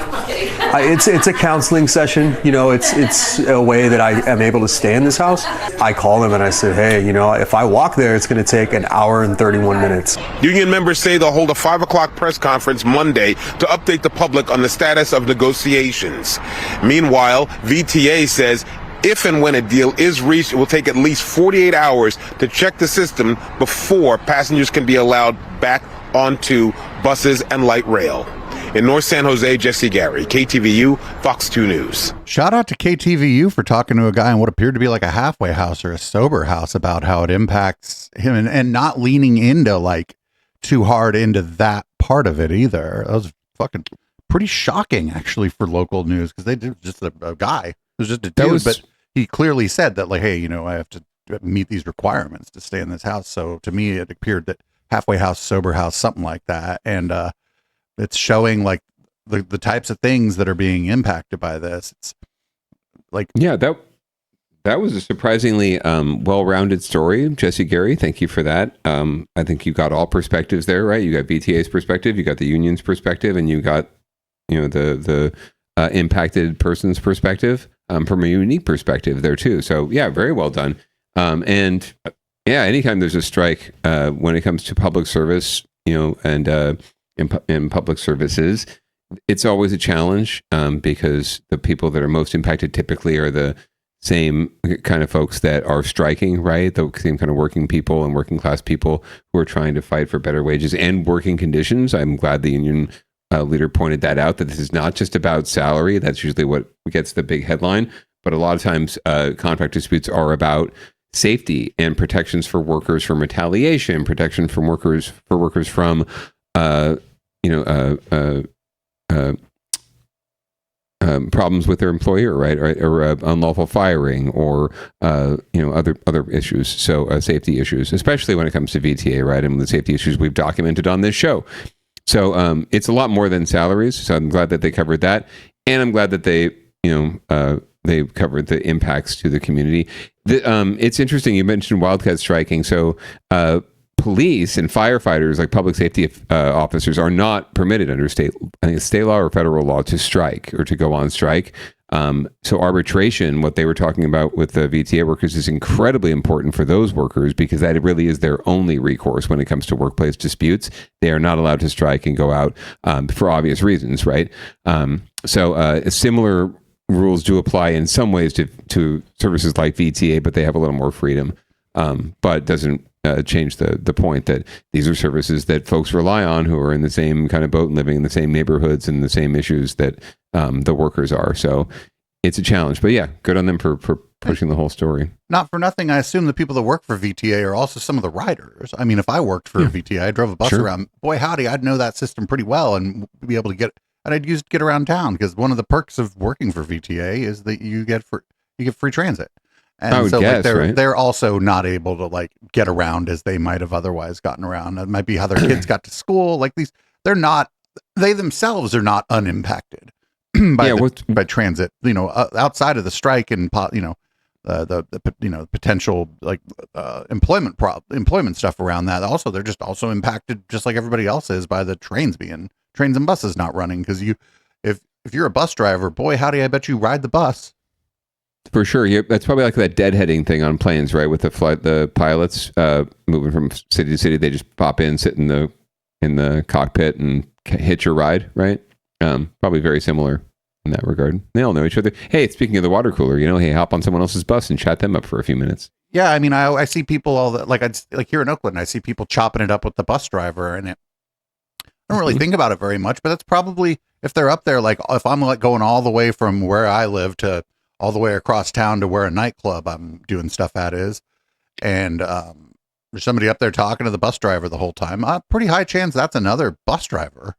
Speaker 18: it's a counseling session. You know, it's a way that I am able to stay in this house. I called them and I said, hey, you know, if I walk there, it's going to take an hour and 31 minutes.
Speaker 15: Union members say they'll hold a 5 o'clock press conference Monday to update the public on the status of negotiations. Meanwhile, VTA says if and when a deal is reached, it will take at least 48 hours to check the system before passengers can be allowed back onto buses and light rail. In North San Jose, Jesse Gary, KTVU, Fox 2 News.
Speaker 2: Shout out to KTVU for talking to a guy in what appeared to be like a halfway house or a sober house about how it impacts him, and not leaning into like too hard into that part of it either. That was fucking pretty shocking actually for local news, because they did just a guy. It was just a dude, but he clearly said that like, hey, you know, I have to meet these requirements to stay in this house. So to me, it appeared that halfway house, sober house, something like that. And it's showing like the types of things that are being impacted by this. It's like,
Speaker 3: yeah, that was a surprisingly well-rounded story, Jesse Gary. Thank you for that. I think you got all perspectives there, right? You got VTA's perspective, you got the union's perspective, and you got, you know, the impacted person's perspective from a unique perspective there too. So yeah, very well done. And yeah, anytime there's a strike, when it comes to public service, you know, and in public services, it's always a challenge because the people that are most impacted typically are the same kind of folks that are striking, right? The same kind of working people and working class people who are trying to fight for better wages and working conditions. I'm glad the union leader pointed that out, that this is not just about salary. That's usually what gets the big headline. But a lot of times contract disputes are about safety and protections for workers from retaliation, protection from workers from, problems with their employer, right, or unlawful firing, or other issues. So safety issues, especially when it comes to VTA, right, and the safety issues we've documented on this show. So it's a lot more than salaries. So I'm glad that they covered that, and I'm glad that they covered the impacts to the community. It's interesting. You mentioned wildcat striking. So police and firefighters, like public safety officers, are not permitted under state law or federal law to strike or to go on strike. So arbitration, what they were talking about with the VTA workers, is incredibly important for those workers, because that really is their only recourse when it comes to workplace disputes. They are not allowed to strike and go out for obvious reasons, right? So similar rules do apply in some ways to services like VTA, but they have a little more freedom. But it doesn't change the point that these are services that folks rely on who are in the same kind of boat and living in the same neighborhoods and the same issues that the workers are. So it's a challenge. But yeah, good on them for pushing the whole story.
Speaker 2: Not for nothing, I assume the people that work for VTA are also some of the riders. I mean, if I worked for VTA, I drove a bus around. Boy, howdy, I'd know that system pretty well and be able to get around town, because one of the perks of working for VTA is that you get free transit. And
Speaker 3: I would guess, right?
Speaker 2: They're also not able to like get around as they might have otherwise gotten around. That might be how their kids got to school. Like they themselves are not unimpacted by transit. Outside of the strike and the potential like employment stuff around that. Also, they're just also impacted just like everybody else is by the trains and buses not running. Because if you're a bus driver, boy howdy, I bet you ride the bus.
Speaker 3: For sure. That's probably like that deadheading thing on planes, right? With the pilots moving from city to city, they just pop in, sit in the cockpit and hitch a ride, right? Probably very similar in that regard. They all know each other. Hey, speaking of the water cooler, hey, hop on someone else's bus and chat them up for a few minutes.
Speaker 2: Yeah, I mean, I see people like here in Oakland, I see people chopping it up with the bus driver, and I don't really think about it very much, but that's probably, if they're up there, like if I'm like going all the way from where I live to all the way across town to where a nightclub I'm doing stuff at is, and there's somebody up there talking to the bus driver the whole time, pretty high chance that's another bus driver.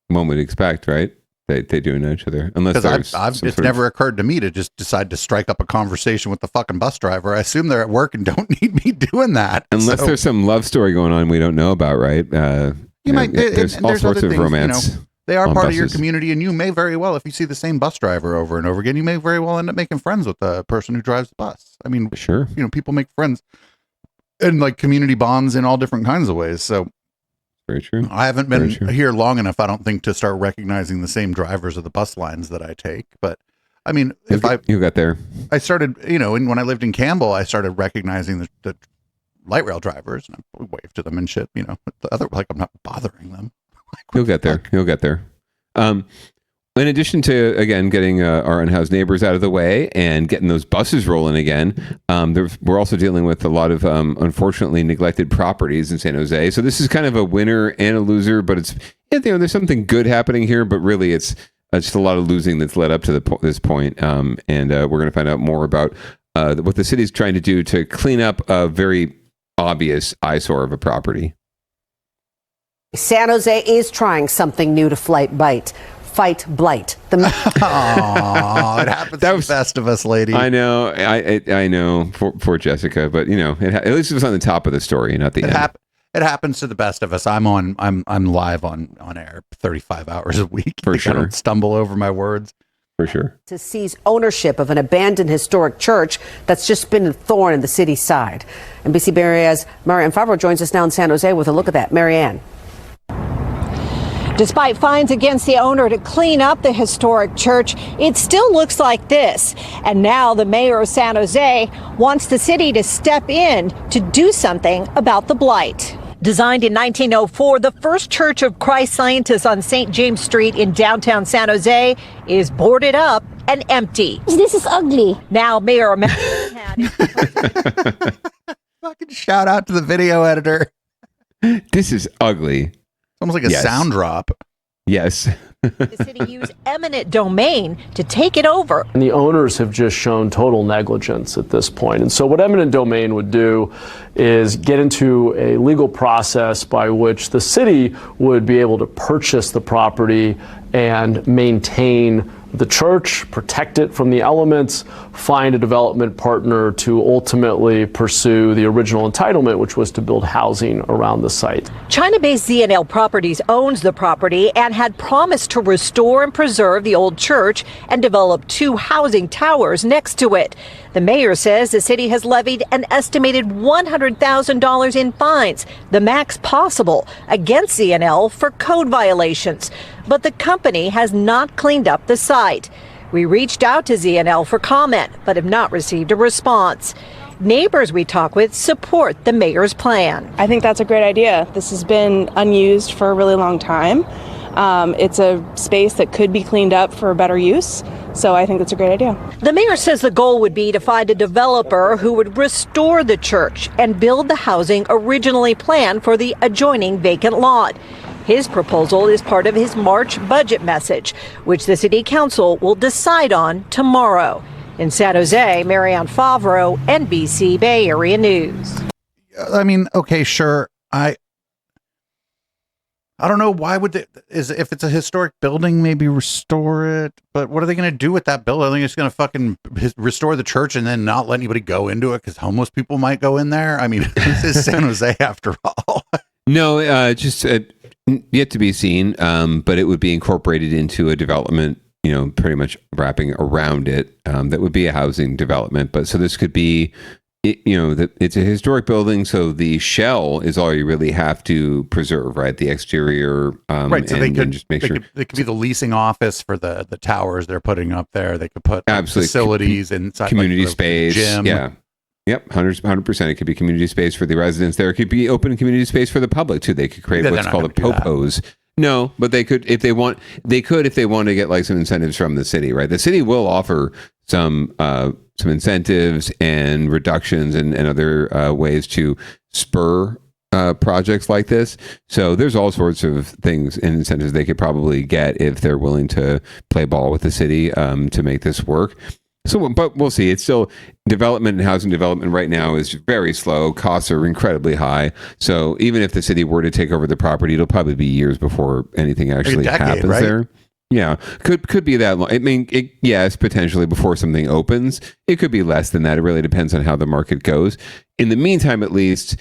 Speaker 3: One would expect, right? They do know each other, unless
Speaker 2: it's never occurred to me to just decide to strike up a conversation with the fucking bus driver. I assume they're at work and don't need me doing that.
Speaker 3: Unless there's some love story going on we don't know about, right? There's all sorts of romance.
Speaker 2: They are part of your community, and you may very well, if you see the same bus driver over and over again, you may very well end up making friends with the person who drives the bus. I mean,
Speaker 3: sure,
Speaker 2: people make friends and like community bonds in all different kinds of ways. So
Speaker 3: very true.
Speaker 2: I haven't been here long enough, I don't think, to start recognizing the same drivers of the bus lines that I take. But I mean,
Speaker 3: you got there,
Speaker 2: I started, when I lived in Campbell, I started recognizing the light rail drivers, and I waved to them and shit, but the other, like, I'm not bothering them.
Speaker 3: You'll get there. In addition to, again, getting our unhoused neighbors out of the way and getting those buses rolling again, we're also dealing with a lot of, unfortunately, neglected properties in San Jose. So this is kind of a winner and a loser, but it's, there's something good happening here, but really it's just a lot of losing that's led up to this point. And we're going to find out more about what the city's trying to do to clean up a very obvious eyesore of a property.
Speaker 19: San Jose is trying something new to fight blight.
Speaker 2: It happens to the best of us, lady.
Speaker 3: I know. I know for Jessica, but at least it was on the top of the story, not the end.
Speaker 2: It happens to the best of us. I'm live on air 35 hours a week.
Speaker 3: For sure.
Speaker 2: I don't stumble over my words.
Speaker 3: For sure.
Speaker 19: To seize ownership of an abandoned historic church that's just been a thorn in the city's side. NBC Maria's Marianne Favreau joins us now in San Jose with a look at that. Marianne.
Speaker 20: Despite fines against the owner to clean up the historic church, it still looks like this. And now the mayor of San Jose wants the city to step in to do something about the blight. Designed in 1904, the First Church of Christ Scientists on St. James Street in downtown San Jose is boarded up and empty.
Speaker 21: This is ugly.
Speaker 20: Now Mayor
Speaker 2: Fucking shout out to the video editor.
Speaker 3: This is ugly.
Speaker 2: Almost like a sound drop.
Speaker 3: Yes.
Speaker 20: The city used eminent domain to take it over.
Speaker 22: And the owners have just shown total negligence at this point. And so what eminent domain would do is get into a legal process by which the city would be able to purchase the property and maintain the church, protect it from the elements, find a development partner to ultimately pursue the original entitlement, which was to build housing around the site.
Speaker 20: China-based ZNL Properties owns the property and had promised to restore and preserve the old church and develop 2 housing towers next to it. The mayor says the city has levied an estimated $100,000 in fines, the max possible, against ZNL for code violations. But the company has not cleaned up the site. We reached out to ZNL for comment, but have not received a response. Neighbors we talk with support the mayor's plan.
Speaker 1: I think that's a great idea. This has been unused for a really long time. It's a space that could be cleaned up for better use. So I think that's a great idea.
Speaker 20: The mayor says the goal would be to find a developer who would restore the church and build the housing originally planned for the adjoining vacant lot. His proposal is part of his March budget message, which the city council will decide on tomorrow. In San Jose, Marianne Favreau, NBC Bay Area News.
Speaker 2: I mean, okay, sure. I don't know why would they, if it's a historic building, maybe restore it. But what are they going to do with that building? Are they just going to fucking restore the church and then not let anybody go into it because homeless people might go in there? I mean, this is San Jose after all.
Speaker 3: No, just yet to be seen. But it would be incorporated into a development, pretty much wrapping around it. That would be a housing development. But so this could be, it's a historic building. So the shell is all you really have to preserve, right? The exterior.
Speaker 2: Right. So they could
Speaker 3: just make sure
Speaker 2: it could be the leasing office for the towers they're putting up there. They could put facilities inside,
Speaker 3: community
Speaker 2: like
Speaker 3: space.
Speaker 2: Gym.
Speaker 3: Yeah. Yep, 100%. It could be community space for the residents there. It could be open community space for the public too. They could create what's called a popos. No, but they could if they want. They could if they want to get like some incentives from the city, right? The city will offer some incentives and reductions and other ways to spur projects like this. So there's all sorts of things and incentives they could probably get if they're willing to play ball with the city to make this work. So, but we'll see. It's still development and housing development right now is very slow. Costs are incredibly high. So even if the city were to take over the property, it'll probably be years before anything actually happens right? there. Yeah, could be that long. I mean, yes, potentially before something opens. It could be less than that. It really depends on how the market goes. In the meantime, at least,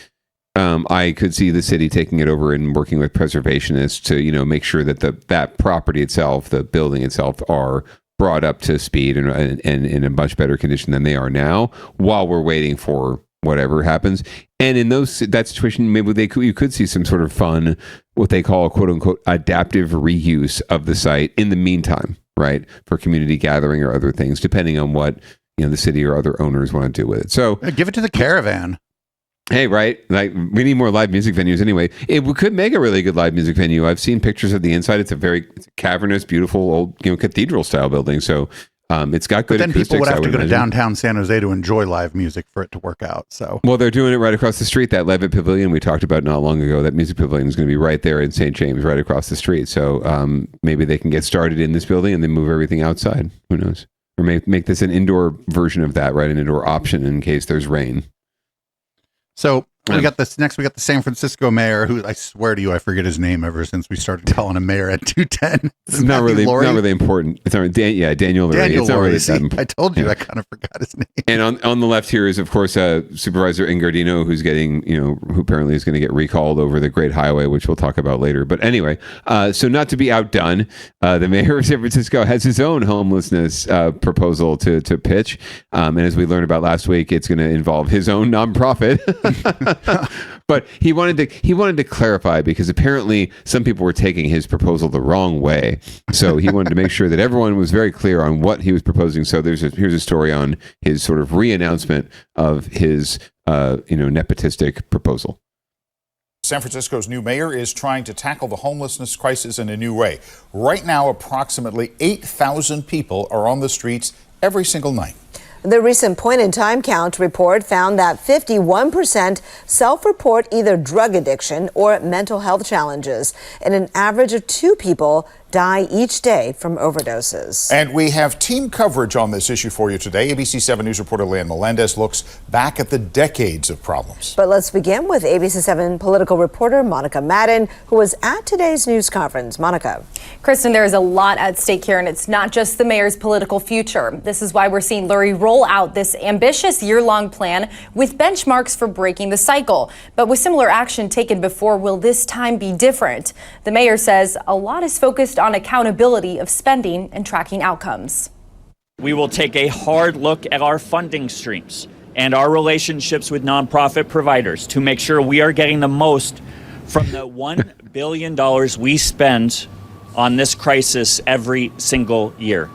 Speaker 3: I could see the city taking it over and working with preservationists to, make sure that that property itself, the building itself, are brought up to speed and in a much better condition than they are now, while we're waiting for whatever happens. And in that situation, maybe you could see some sort of fun, what they call quote unquote adaptive reuse of the site in the meantime, right? For community gathering or other things, depending on what the city or other owners want to do with it. So
Speaker 2: give it to the Caravan.
Speaker 3: Hey, right? Like we need more live music venues anyway. It could make a really good live music venue. I've seen pictures of the inside. It's a cavernous, beautiful old, cathedral style building. So it's got good acoustics.
Speaker 2: Then people would have to go to downtown San Jose to enjoy live music for it to work out. So
Speaker 3: well, they're doing it right across the street. That Levitt Pavilion we talked about not long ago. That music pavilion is going to be right there in St. James, right across the street. So maybe they can get started in this building and then move everything outside. Who knows? Or make this an indoor version of that, right? An indoor option in case there's rain.
Speaker 2: So we got this next. We got the San Francisco mayor, who I swear to you, I forget his name ever since we started calling him mayor at 210.
Speaker 3: It's not really important. It's not, Daniel Lurie. It's not really that important.
Speaker 2: I told you, I kind of forgot his name.
Speaker 3: And on the left here is, of course, Supervisor Ingardino, who's getting, who apparently is going to get recalled over the Great Highway, which we'll talk about later. But anyway, so not to be outdone, the mayor of San Francisco has his own homelessness proposal to pitch. And as we learned about last week, it's going to involve his own nonprofit. But he wanted to clarify, because apparently some people were taking his proposal the wrong way. So he wanted to make sure that everyone was very clear on what he was proposing. So here's a story on his sort of re-announcement of his nepotistic proposal.
Speaker 21: San Francisco's new mayor is trying to tackle the homelessness crisis in a new way. Right now, approximately 8,000 people are on the streets every single night.
Speaker 23: The recent point-in-time count report found that 51% self-report either drug addiction or mental health challenges, and an average of 2 people die each day from overdoses.
Speaker 21: And we have team coverage on this issue for you today. ABC 7 News reporter Leanne Melendez looks back at the decades of problems.
Speaker 23: But let's begin with ABC 7 political reporter Monica Madden, who was at today's news conference. Monica.
Speaker 4: Kristen, there is a lot at stake here, and it's not just the mayor's political future. This is why we're seeing Lurie roll out this ambitious year-long plan with benchmarks for breaking the cycle. But with similar action taken before, will this time be different? The mayor says a lot is focused on accountability of spending and tracking outcomes.
Speaker 6: We will take a hard look at our funding streams and our relationships with nonprofit providers to make sure we are getting the most from the $1 billion we spend on this crisis every single year.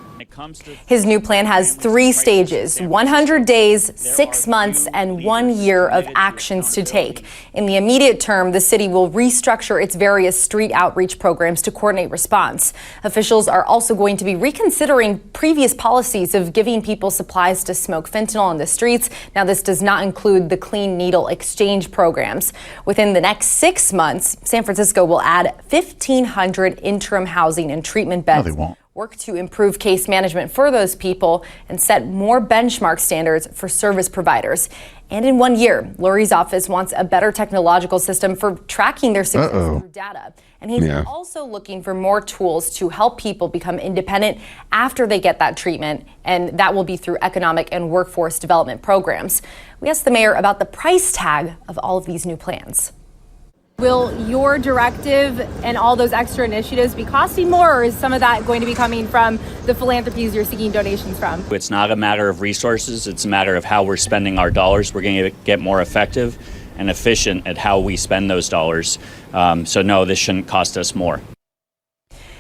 Speaker 4: His new plan has 3 stages, 100 days, 6 months, and 1 year of actions to take. In the immediate term, the city will restructure its various street outreach programs to coordinate response. Officials are also going to be reconsidering previous policies of giving people supplies to smoke fentanyl on the streets. Now, this does not include the clean needle exchange programs. Within the next 6 months, San Francisco will add 1,500 interim housing and treatment beds.
Speaker 2: No, they won't.
Speaker 4: Work to improve case management for those people and set more benchmark standards for service providers. And in 1 year, Lurie's office wants a better technological system for tracking their success through data. And he's also looking for more tools to help people become independent after they get that treatment, and that will be through economic and workforce development programs. We asked the mayor about the price tag of all of these new plans.
Speaker 7: Will your directive and all those extra initiatives be costing more, or is some of that going to be coming from the philanthropies you're seeking donations from?
Speaker 6: It's not a matter of resources, it's a matter of how we're spending our dollars. We're going to get more effective and efficient at how we spend those dollars. So no, this shouldn't cost us more.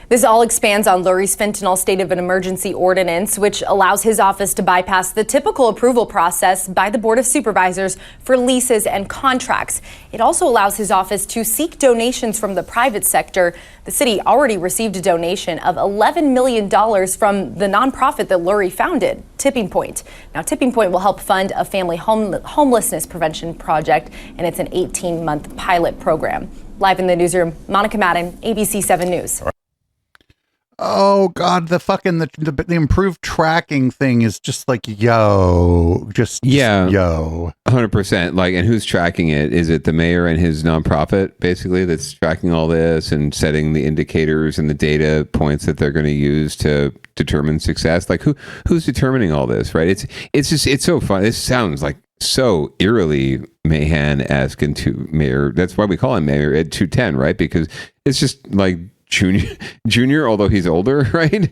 Speaker 4: This all expands on Lurie's fentanyl state of an emergency ordinance, which allows his office to bypass the typical approval process by the Board of Supervisors for leases and contracts. It also allows his office to seek donations from the private sector. The city already received a donation of $11 million from the nonprofit that Lurie founded, Tipping Point. Now, Tipping Point will help fund a family homelessness prevention project, and it's an 18-month pilot program. Live in the newsroom, Monica Madden, ABC 7 News.
Speaker 2: Oh God, the improved tracking thing is just like, yo, yo.
Speaker 3: 100%. Like, and who's tracking it? Is it the mayor and his nonprofit basically that's tracking all this and setting the indicators and the data points that they're going to use to determine success? Like, who's determining all this, right? It's so fun. This sounds like so eerily Mahan-esque into Mayor. That's why we call him Mayor Ed 210, right? Because it's just like Junior, although he's older, right?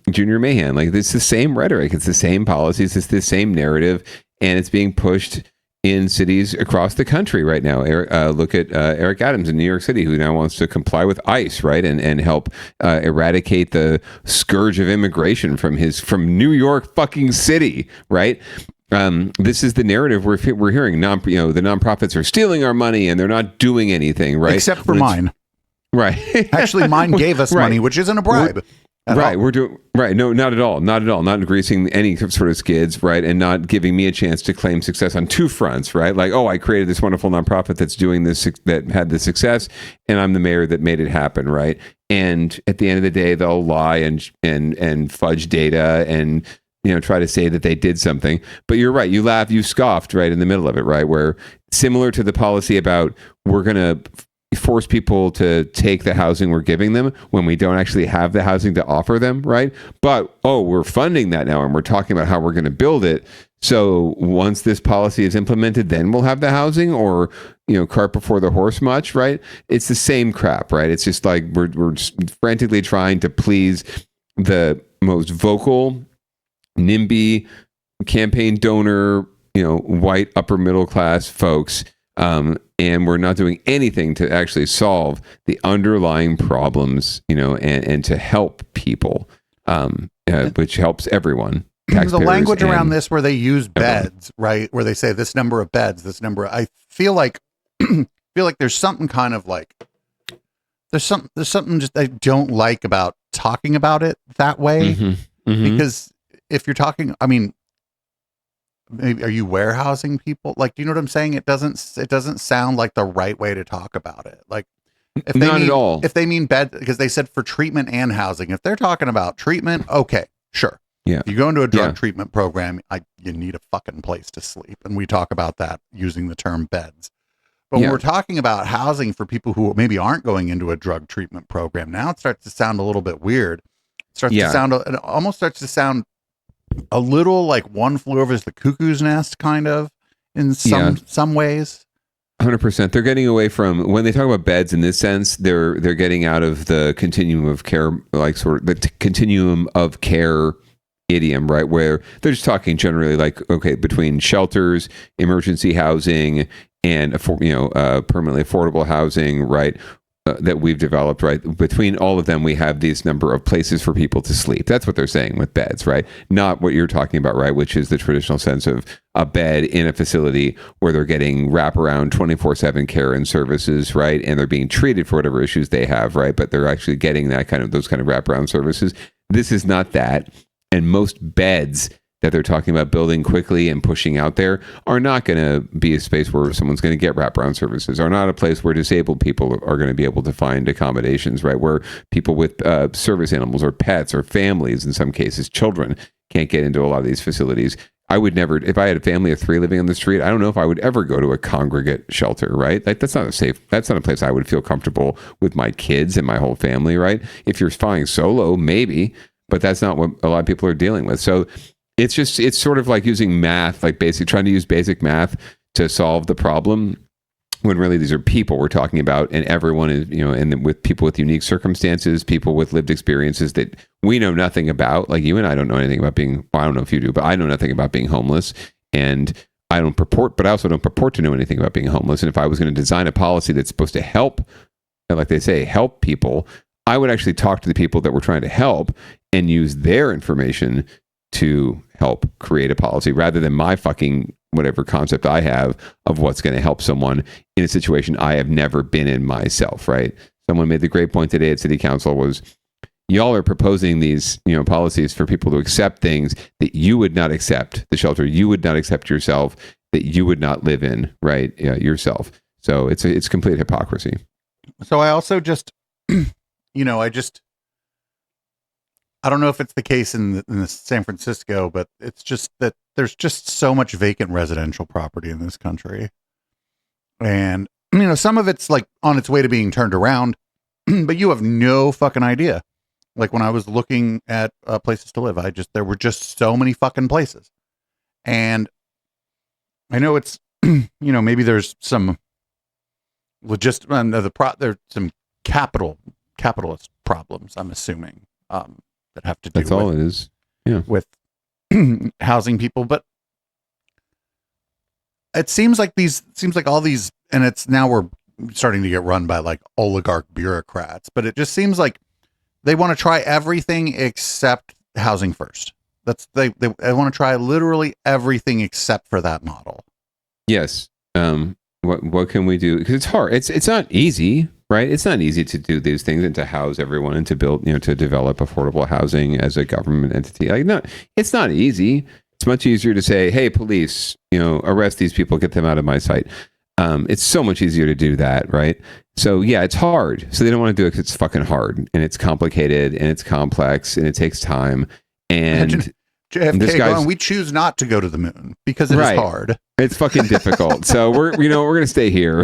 Speaker 3: Junior Mahan, like it's the same rhetoric, it's the same policies, it's the same narrative, and it's being pushed in cities across the country right now. Look at Eric Adams in New York City, who now wants to comply with ICE, right, and help eradicate the scourge of immigration from New York fucking City, right? This is the narrative we're hearing. The nonprofits are stealing our money and they're not doing anything, right?
Speaker 2: Except for mine.
Speaker 3: Right.
Speaker 2: Actually, mine gave us money, which isn't a bribe.
Speaker 3: We're doing right. No, not at all. Not at all. Not greasing any sort of skids, right? And not giving me a chance to claim success on two fronts, right? Like, oh, I created this wonderful nonprofit that's doing this, that had the success, and I'm the mayor that made it happen, right? And at the end of the day, they'll lie and fudge data and try to say that they did something. But you're right. You laugh, you scoffed right in the middle of it, right? Where similar to the policy about we're going to force people to take the housing we're giving them when we don't actually have the housing to offer them, right? But, we're funding that now and we're talking about how we're going to build it. So once this policy is implemented, then we'll have the housing, or, cart before the horse much, right? It's the same crap, right? It's just like we're frantically trying to please the most vocal, NIMBY, campaign donor, white upper middle class folks, and we're not doing anything to actually solve the underlying problems, and to help people, which helps everyone.
Speaker 2: The language around this, where they use beds, right? Where they say this number of beds, this number. I feel like there's something kind of like there's something just I don't like about talking about it that way, because if you're talking, I mean, maybe, are you warehousing people? Like, do you know what I'm saying? It doesn't sound like the right way to talk about it. Like, if they
Speaker 3: not
Speaker 2: mean,
Speaker 3: at all.
Speaker 2: If they mean bed, because they said for treatment and housing. If they're talking about treatment, okay, sure.
Speaker 3: Yeah.
Speaker 2: If you go into a drug treatment program, you need a fucking place to sleep, and we talk about that using the term beds. But when we're talking about housing for people who maybe aren't going into a drug treatment program, now it starts to sound a little bit weird. It almost starts to sound a little like One Flew Over the Cuckoo's Nest, kind of, in some ways.
Speaker 3: 100%. They're getting away from, when they talk about beds in this sense, they're getting out of the continuum of care, like sort of the continuum of care idiom, right? Where they're just talking generally like, okay, between shelters, emergency housing, and permanently affordable housing, right? That we've developed, right? Between all of them, we have these number of places for people to sleep. That's what they're saying with beds, right? Not what you're talking about, right? Which is the traditional sense of a bed in a facility where they're getting wraparound 24/7 care and services, right? And they're being treated for whatever issues they have, right? But they're actually getting those kind of wraparound services. This is not that. And most beds that they're talking about building quickly and pushing out there are not going to be a space where someone's going to get wraparound services, are not a place where disabled people are going to be able to find accommodations, right? Where people with service animals or pets or families, in some cases, children, can't get into a lot of these facilities. I would never, if I had a family of 3 living on the street, I don't know if I would ever go to a congregate shelter, right? Like that's not a place I would feel comfortable with my kids and my whole family, right? If you're flying solo, maybe, but that's not what a lot of people are dealing with. So it's sort of like using math, like trying to use basic math to solve the problem, when really these are people we're talking about, and everyone is, and with people with unique circumstances, people with lived experiences that we know nothing about. Like you and I don't know anything about being, well, I don't know if you do, but I know nothing about being homeless, and I also don't purport to know anything about being homeless. And if I was going to design a policy that's supposed to help, like they say, help people, I would actually talk to the people that we're trying to help and use their information to help create a policy, rather than my fucking whatever concept I have of what's going to help someone in a situation I have never been in myself, right? Someone made the great point today at City Council was, y'all are proposing these, policies for people to accept things that you would not accept, the shelter you would not accept yourself, that you would not live in, right? Yourself. So it's complete hypocrisy.
Speaker 2: So I also just, I don't know if it's the case in the San Francisco, but it's just that there's just so much vacant residential property in this country. And, some of it's like on its way to being turned around, but you have no fucking idea. Like when I was looking at places to live, there were just so many fucking places. And I know it's, maybe there's some there's some capitalist problems, I'm assuming, that have to do
Speaker 3: That's all it is. Yeah.
Speaker 2: With housing people. But it seems like all these, and it's now we're starting to get run by like oligarch bureaucrats, but it just seems like they want to try everything except housing first. They want to try literally everything except for that model.
Speaker 3: Yes. What can we do? Because it's hard. It's not easy, right? It's not easy to do these things and to house everyone and to build, to develop affordable housing as a government entity. It's not easy. It's much easier to say, hey, police, arrest these people, get them out of my sight. It's so much easier to do that, right? So yeah, it's hard. So they don't want to do it because it's fucking hard and it's complicated and it's complex and it takes time. And
Speaker 2: JFK going, we choose not to go to the moon because it is hard.
Speaker 3: It's fucking difficult. So we're going to stay here.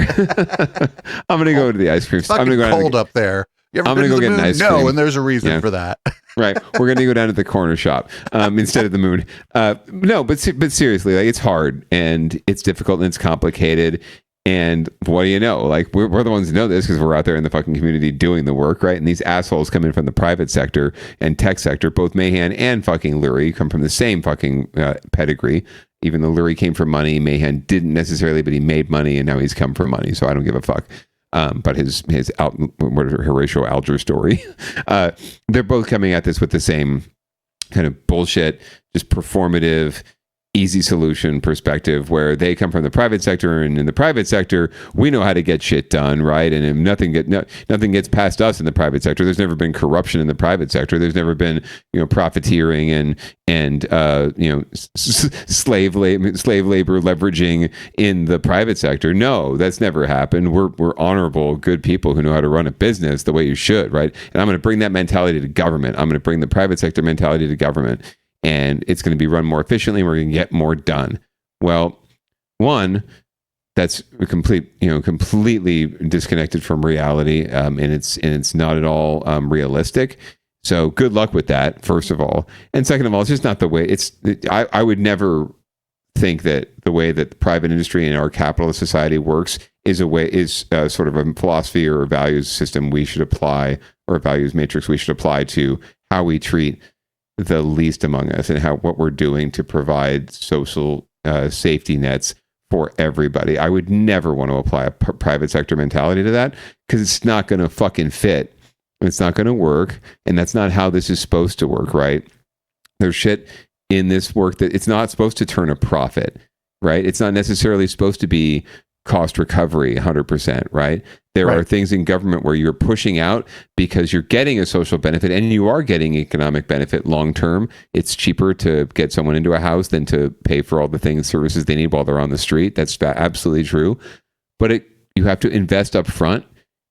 Speaker 3: I'm going to go to the ice cream.
Speaker 2: I'm going to go cold up there. You ever been to the moon? An ice cream? No, and there's a reason for that.
Speaker 3: Right. We're going to go down to the corner shop instead of the moon. No, but seriously, like it's hard and it's difficult and it's complicated. And what do you know? Like we're the ones who know this because we're out there in the fucking community doing the work, right? And these assholes come in from the private sector and tech sector. Both Mahan and fucking Lurie come from the same fucking pedigree. Even though Lurie came for money, Mahan didn't necessarily, but he made money and now he's come for money. So I don't give a fuck. But his Horatio Alger story, they're both coming at this with the same kind of bullshit, just performative, easy solution perspective, where they come from the private sector, and in the private sector we know how to get shit done, right? And if nothing gets past us in the private sector. There's never been corruption in the private sector. There's never been profiteering and slave labor leveraging in the private sector. No, that's never happened. We're honorable, good people who know how to run a business the way you should, right? And I'm going to bring that mentality to government. I'm going to bring the private sector mentality to government. And it's going to be run more efficiently. We're going to get more done. Well, one, that's completely disconnected from reality, and it's not at all realistic. So good luck with that, first of all, and second of all, it's just not the way. I would never think that the way that the private industry and our capitalist society works is sort of a philosophy or a values system we should apply, or a values matrix we should apply to how we treat the least among us and what we're doing to provide social safety nets for everybody. I would never want to apply a private sector mentality to that, because it's not going to fucking fit. It's not going to work, and that's not how this is supposed to work, right? There's shit in this work that it's not supposed to turn a profit, right? It's not necessarily supposed to be cost recovery 100%, right? There are things in government where you're pushing out because you're getting a social benefit and you are getting economic benefit long term. It's cheaper to get someone into a house than to pay for all the things, services they need while they're on the street. That's absolutely true. But you have to invest up front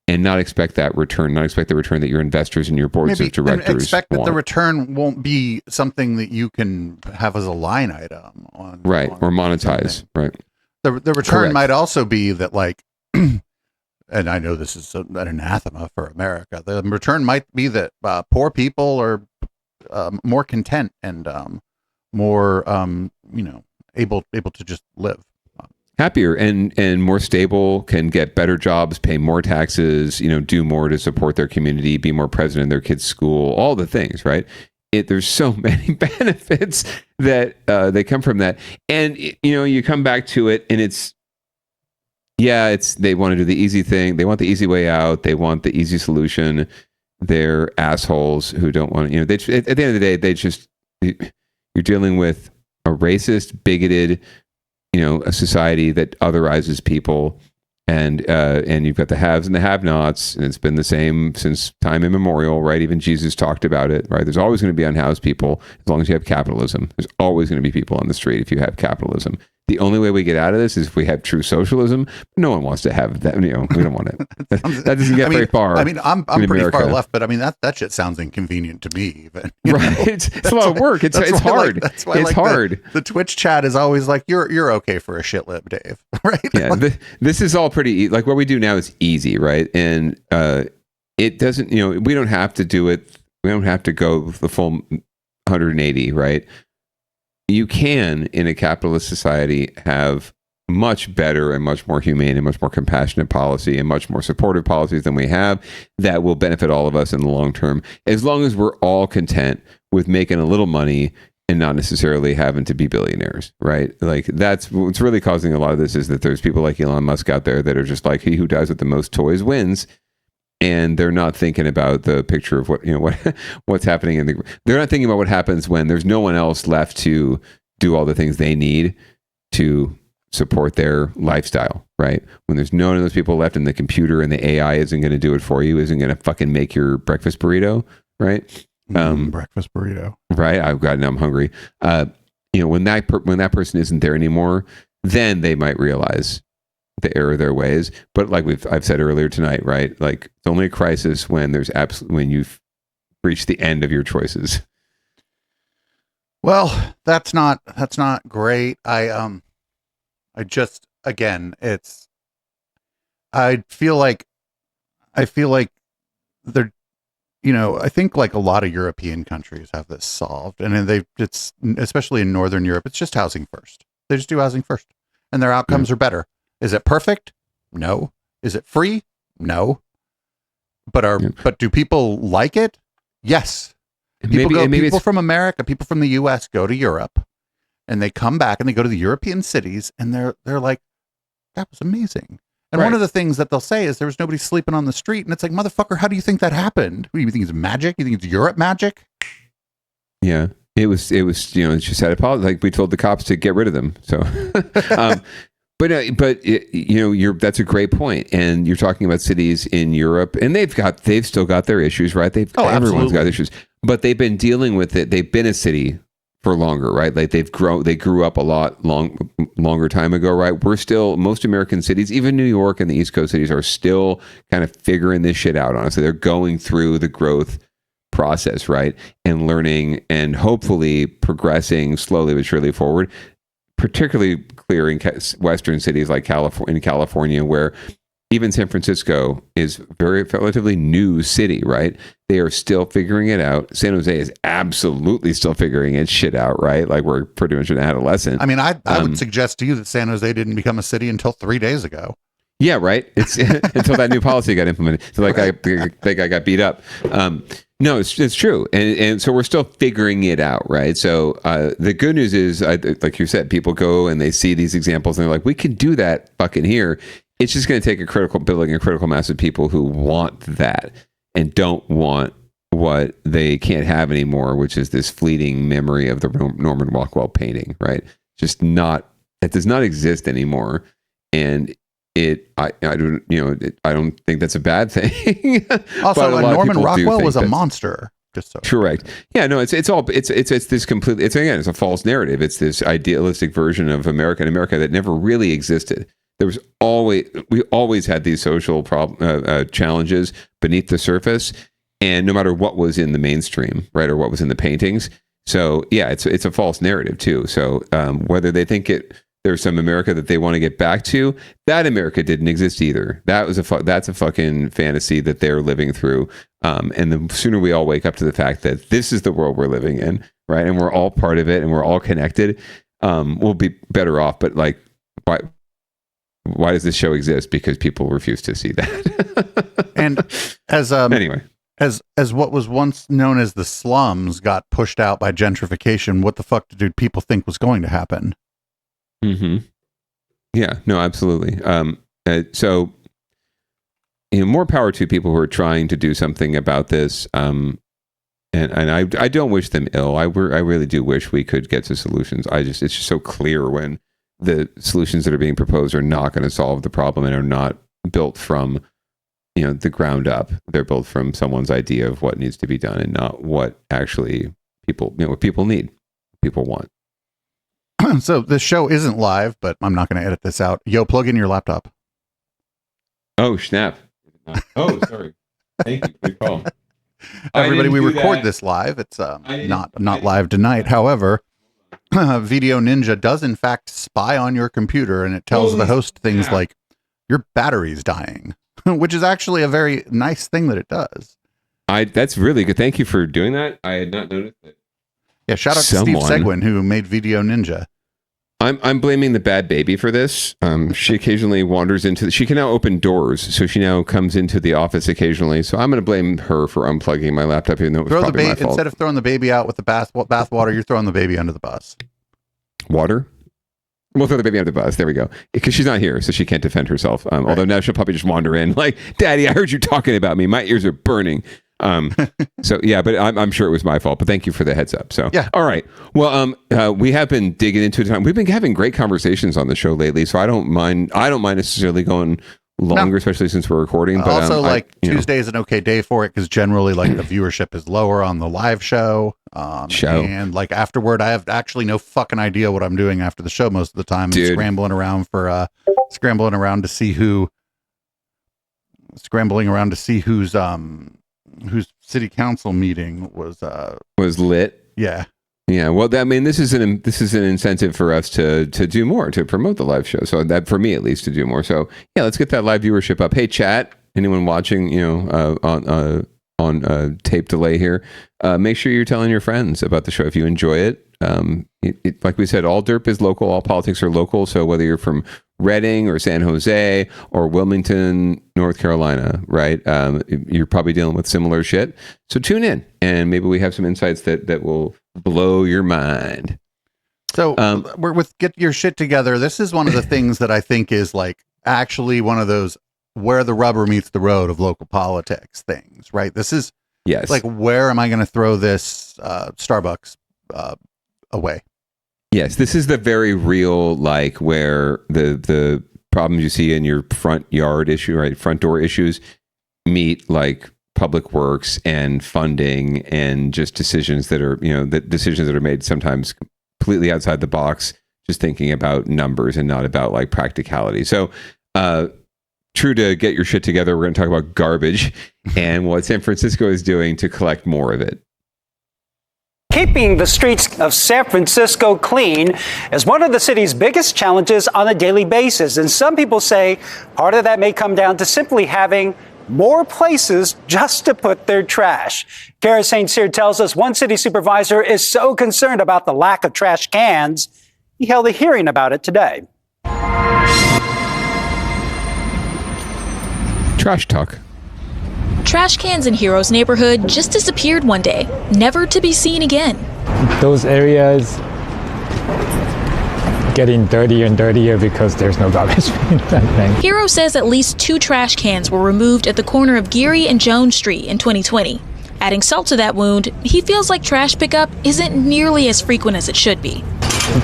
Speaker 3: and not expect that return, not expect the return that your investors and your boards of directors
Speaker 2: expect
Speaker 3: want.
Speaker 2: that the return won't be something that you can have as a line item on,
Speaker 3: or monetize, right?
Speaker 2: The return might also be that, like, and I know this is an anathema for America. The return might be that poor people are more content and more, able to just live.
Speaker 3: Happier and more stable, can get better jobs, pay more taxes, do more to support their community, be more present in their kids' school, all the things, right? There's so many benefits that they come from that. And, you come back to it and they want to do the easy thing. They want the easy way out. They want the easy solution. They're assholes who don't want to, at the end of the day, you're dealing with a racist, bigoted, a society that otherizes people, and you've got the haves and the have-nots, and it's been the same since time immemorial, right? Even Jesus talked about it, right? There's always going to be unhoused people as long as you have capitalism. There's always going to be people on the street if you have capitalism. The only way we get out of this is if we have true socialism. No one wants to have that. We don't want it. That doesn't get very far.
Speaker 2: I mean, I'm pretty far left, but I mean that shit sounds inconvenient to me. Even
Speaker 3: right? It's a lot of work. It's hard.
Speaker 2: That's why
Speaker 3: it's hard.
Speaker 2: The Twitch chat is always like, "You're okay for a shit lib, Dave." Right?
Speaker 3: Yeah. This is all pretty like what we do now is easy, right? And it doesn't. We don't have to do it. We don't have to go the full 180, right? You can, in a capitalist society, have much better and much more humane and much more compassionate policy and much more supportive policies than we have that will benefit all of us in the long term, as long as we're all content with making a little money and not necessarily having to be billionaires, right? Like, that's what's really causing a lot of this, is that there's people like Elon Musk out there that are just like, he who dies with the most toys wins. And they're not thinking about the picture of what's happening they're not thinking about what happens when there's no one else left to do all the things they need to support their lifestyle, right? When there's none of those people left, and the computer and the AI isn't going to do it for you, isn't going to fucking make your breakfast burrito, right?
Speaker 2: Breakfast burrito,
Speaker 3: right? Now I'm hungry. When that person isn't there anymore, then they might realize the error of their ways. But like I've said earlier tonight, right? Like, it's only a crisis when when you've reached the end of your choices.
Speaker 2: Well, that's not great. I just, again, I feel like they're, I think like a lot of European countries have this solved, and it's especially in Northern Europe, it's just housing first. They just do housing first, and their outcomes are better. Is it perfect? No. Is it free? No. But do people like it? Yes. People from America, people from the US go to Europe, and they come back and they go to the European cities, and they're like, that was amazing. And one of the things that they'll say is there was nobody sleeping on the street, and it's like, motherfucker, how do you think that happened? What, do you think it's magic? You think it's Europe magic?
Speaker 3: Yeah. It was, she said, like, we told the cops to get rid of them. So, But that's a great point, and you're talking about cities in Europe, and they've still got their issues, right? Everyone's got issues, but they've been dealing with it. They've been a city for longer, right? Like, they grew up a lot longer time ago, right? We're still, most American cities, even New York and the East Coast cities, are still kind of figuring this shit out. Honestly, they're going through the growth process, right, and learning and hopefully progressing slowly but surely forward. particularly clear in Western cities like California, where even San Francisco is very relatively new city, right? They are still figuring it out. San Jose is absolutely still figuring its shit out, right? Like we're pretty much an adolescent.
Speaker 2: I mean, I would suggest to you that San Jose didn't become a city until 3 days ago.
Speaker 3: Yeah, right. It's until that new policy got implemented. So like that guy got beat up. No, it's true, and so we're still figuring it out, right? So the good news is, like you said, people go and they see these examples and they're like, we can do that fucking here. It's just going to take a critical mass of people who want that and don't want what they can't have anymore, which is this fleeting memory of the Norman Rockwell painting, right? It does not exist anymore, and I don't think that's a bad thing.
Speaker 2: Also, Norman Rockwell was a monster. Just so
Speaker 3: correct. Yeah, no, it's this completely. It's a false narrative. It's this idealistic version of America that never really existed. We always had these social challenges beneath the surface, and no matter what was in the mainstream, right, or what was in the paintings. So yeah, it's a false narrative too. So whether they think there's some America that they want to get back to, that America didn't exist either. That's a fucking fantasy that they're living through. And the sooner we all wake up to the fact that this is the world we're living in, right, and we're all part of it, and we're all connected, we'll be better off. But like, why does this show exist? Because people refuse to see that.
Speaker 2: And as what was once known as the slums got pushed out by gentrification, what the fuck did people think was going to happen?
Speaker 3: Mm-hmm. Yeah, no, absolutely. So, more power to people who are trying to do something about this. And I don't wish them ill. I really do wish we could get to solutions. It's just so clear when the solutions that are being proposed are not going to solve the problem and are not built from, the ground up. They're built from someone's idea of what needs to be done and not what actually what people need, people want.
Speaker 2: So this show isn't live, but I'm not going to edit this out. Yo, plug in your laptop.
Speaker 3: Oh, snap. Oh, sorry. Thank you. Good call.
Speaker 2: Everybody, we record this live. It's not live tonight. However, Video Ninja does in fact spy on your computer, and it tells the host things like your battery's dying, which is actually a very nice thing that it does.
Speaker 3: That's really good. Thank you for doing that. I had not noticed it.
Speaker 2: Yeah, shout out to Steve Seguin, who made Video Ninja.
Speaker 3: I'm blaming the bad baby for this. She occasionally wanders into she can now open doors, so she now comes into the office occasionally. So I'm going to blame her for unplugging my laptop, even though it was probably my fault.
Speaker 2: Instead of throwing the baby out with the bath water, you're throwing the baby under the bus.
Speaker 3: Water? We'll throw the baby under the bus. There we go. Because she's not here, so she can't defend herself. Although now she'll probably just wander in like, Daddy, I heard you talking about me. My ears are burning. So yeah, but I'm sure it was my fault, but thank you for the heads up. So yeah. All right. Well, we have been digging into it. We've been having great conversations on the show lately, so I don't mind necessarily going longer, especially since we're recording. But
Speaker 2: also, Tuesday is an okay day for it because generally, the viewership is lower on the live show. And afterward, I have actually no fucking idea what I'm doing after the show most of the time. I'm scrambling around to see whose city council meeting was
Speaker 3: lit.
Speaker 2: Yeah.
Speaker 3: Well, this is an incentive for us to do more, to promote the live show. So that, for me at least, to do more. So yeah, let's get that live viewership up. Hey, chat, anyone watching, on tape delay here, make sure you're telling your friends about the show if you enjoy it. Like we said, all derp is local, all politics are local. So whether you're from Reading or San Jose or Wilmington, North Carolina, right? You're probably dealing with similar shit. So tune in, and maybe we have some insights that will blow your mind.
Speaker 2: So we're with Get Your Shit Together. This is one of the things that I think is actually one of those where the rubber meets the road of local politics things, right? This is where am I going to throw this Starbucks away?
Speaker 3: Yes, this is the very real, where the problems you see in your front yard issue, right? Front door issues meet public works and funding and just decisions that are, decisions that are made sometimes completely outside the box, just thinking about numbers and not about practicality. So, true to Get Your Shit Together, we're going to talk about garbage and what San Francisco is doing to collect more of it.
Speaker 5: Keeping the streets of San Francisco clean is one of the city's biggest challenges on a daily basis. And some people say part of that may come down to simply having more places just to put their trash. Kara St. Cyr tells us one city supervisor is so concerned about the lack of trash cans, he held a hearing about it today.
Speaker 3: Trash talk.
Speaker 8: Trash cans in Heroes neighborhood just disappeared one day, never to be seen again.
Speaker 11: Those areas getting dirtier and dirtier because there's no garbage bin.
Speaker 8: Hero says at least 2 trash cans were removed at the corner of Geary and Jones Street in 2020. Adding salt to that wound, he feels like trash pickup isn't nearly as frequent as it should be.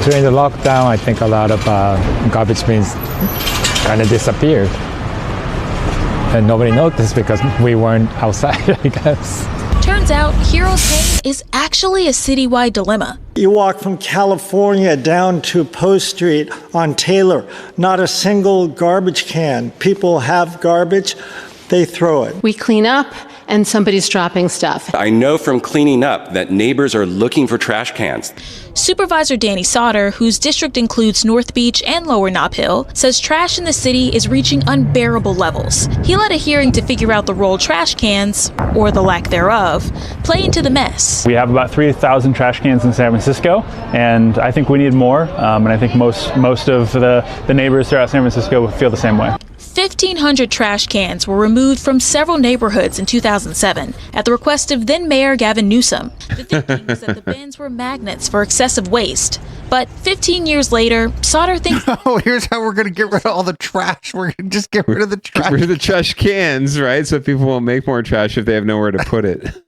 Speaker 11: During the lockdown, I think a lot of garbage bins kind of disappeared. And nobody noticed because we weren't outside, I guess.
Speaker 8: Turns out, Heroes Hay is actually a citywide dilemma.
Speaker 24: You walk from California down to Post Street on Taylor, not a single garbage can. People have garbage, they throw it.
Speaker 25: We clean up and somebody's dropping stuff.
Speaker 26: I know from cleaning up that neighbors are looking for trash cans.
Speaker 8: Supervisor Danny Sauter, whose district includes North Beach and Lower Nob Hill, says trash in the city is reaching unbearable levels. He led a hearing to figure out the role trash cans, or the lack thereof, play into the mess.
Speaker 27: We have about 3,000 trash cans in San Francisco, and I think we need more, and I think most of the neighbors throughout San Francisco feel the same way.
Speaker 8: 1,500 trash cans were removed from several neighborhoods in 2007 at the request of then Mayor Gavin Newsom. The thinking was that the bins were magnets for excessive waste. But 15 years later, Sauter thinks...
Speaker 2: Oh, here's how we're going to get rid of all the trash. We're going to just get rid of the trash.
Speaker 3: Get rid of the trash cans, right? So people won't make more trash if they have nowhere to put it.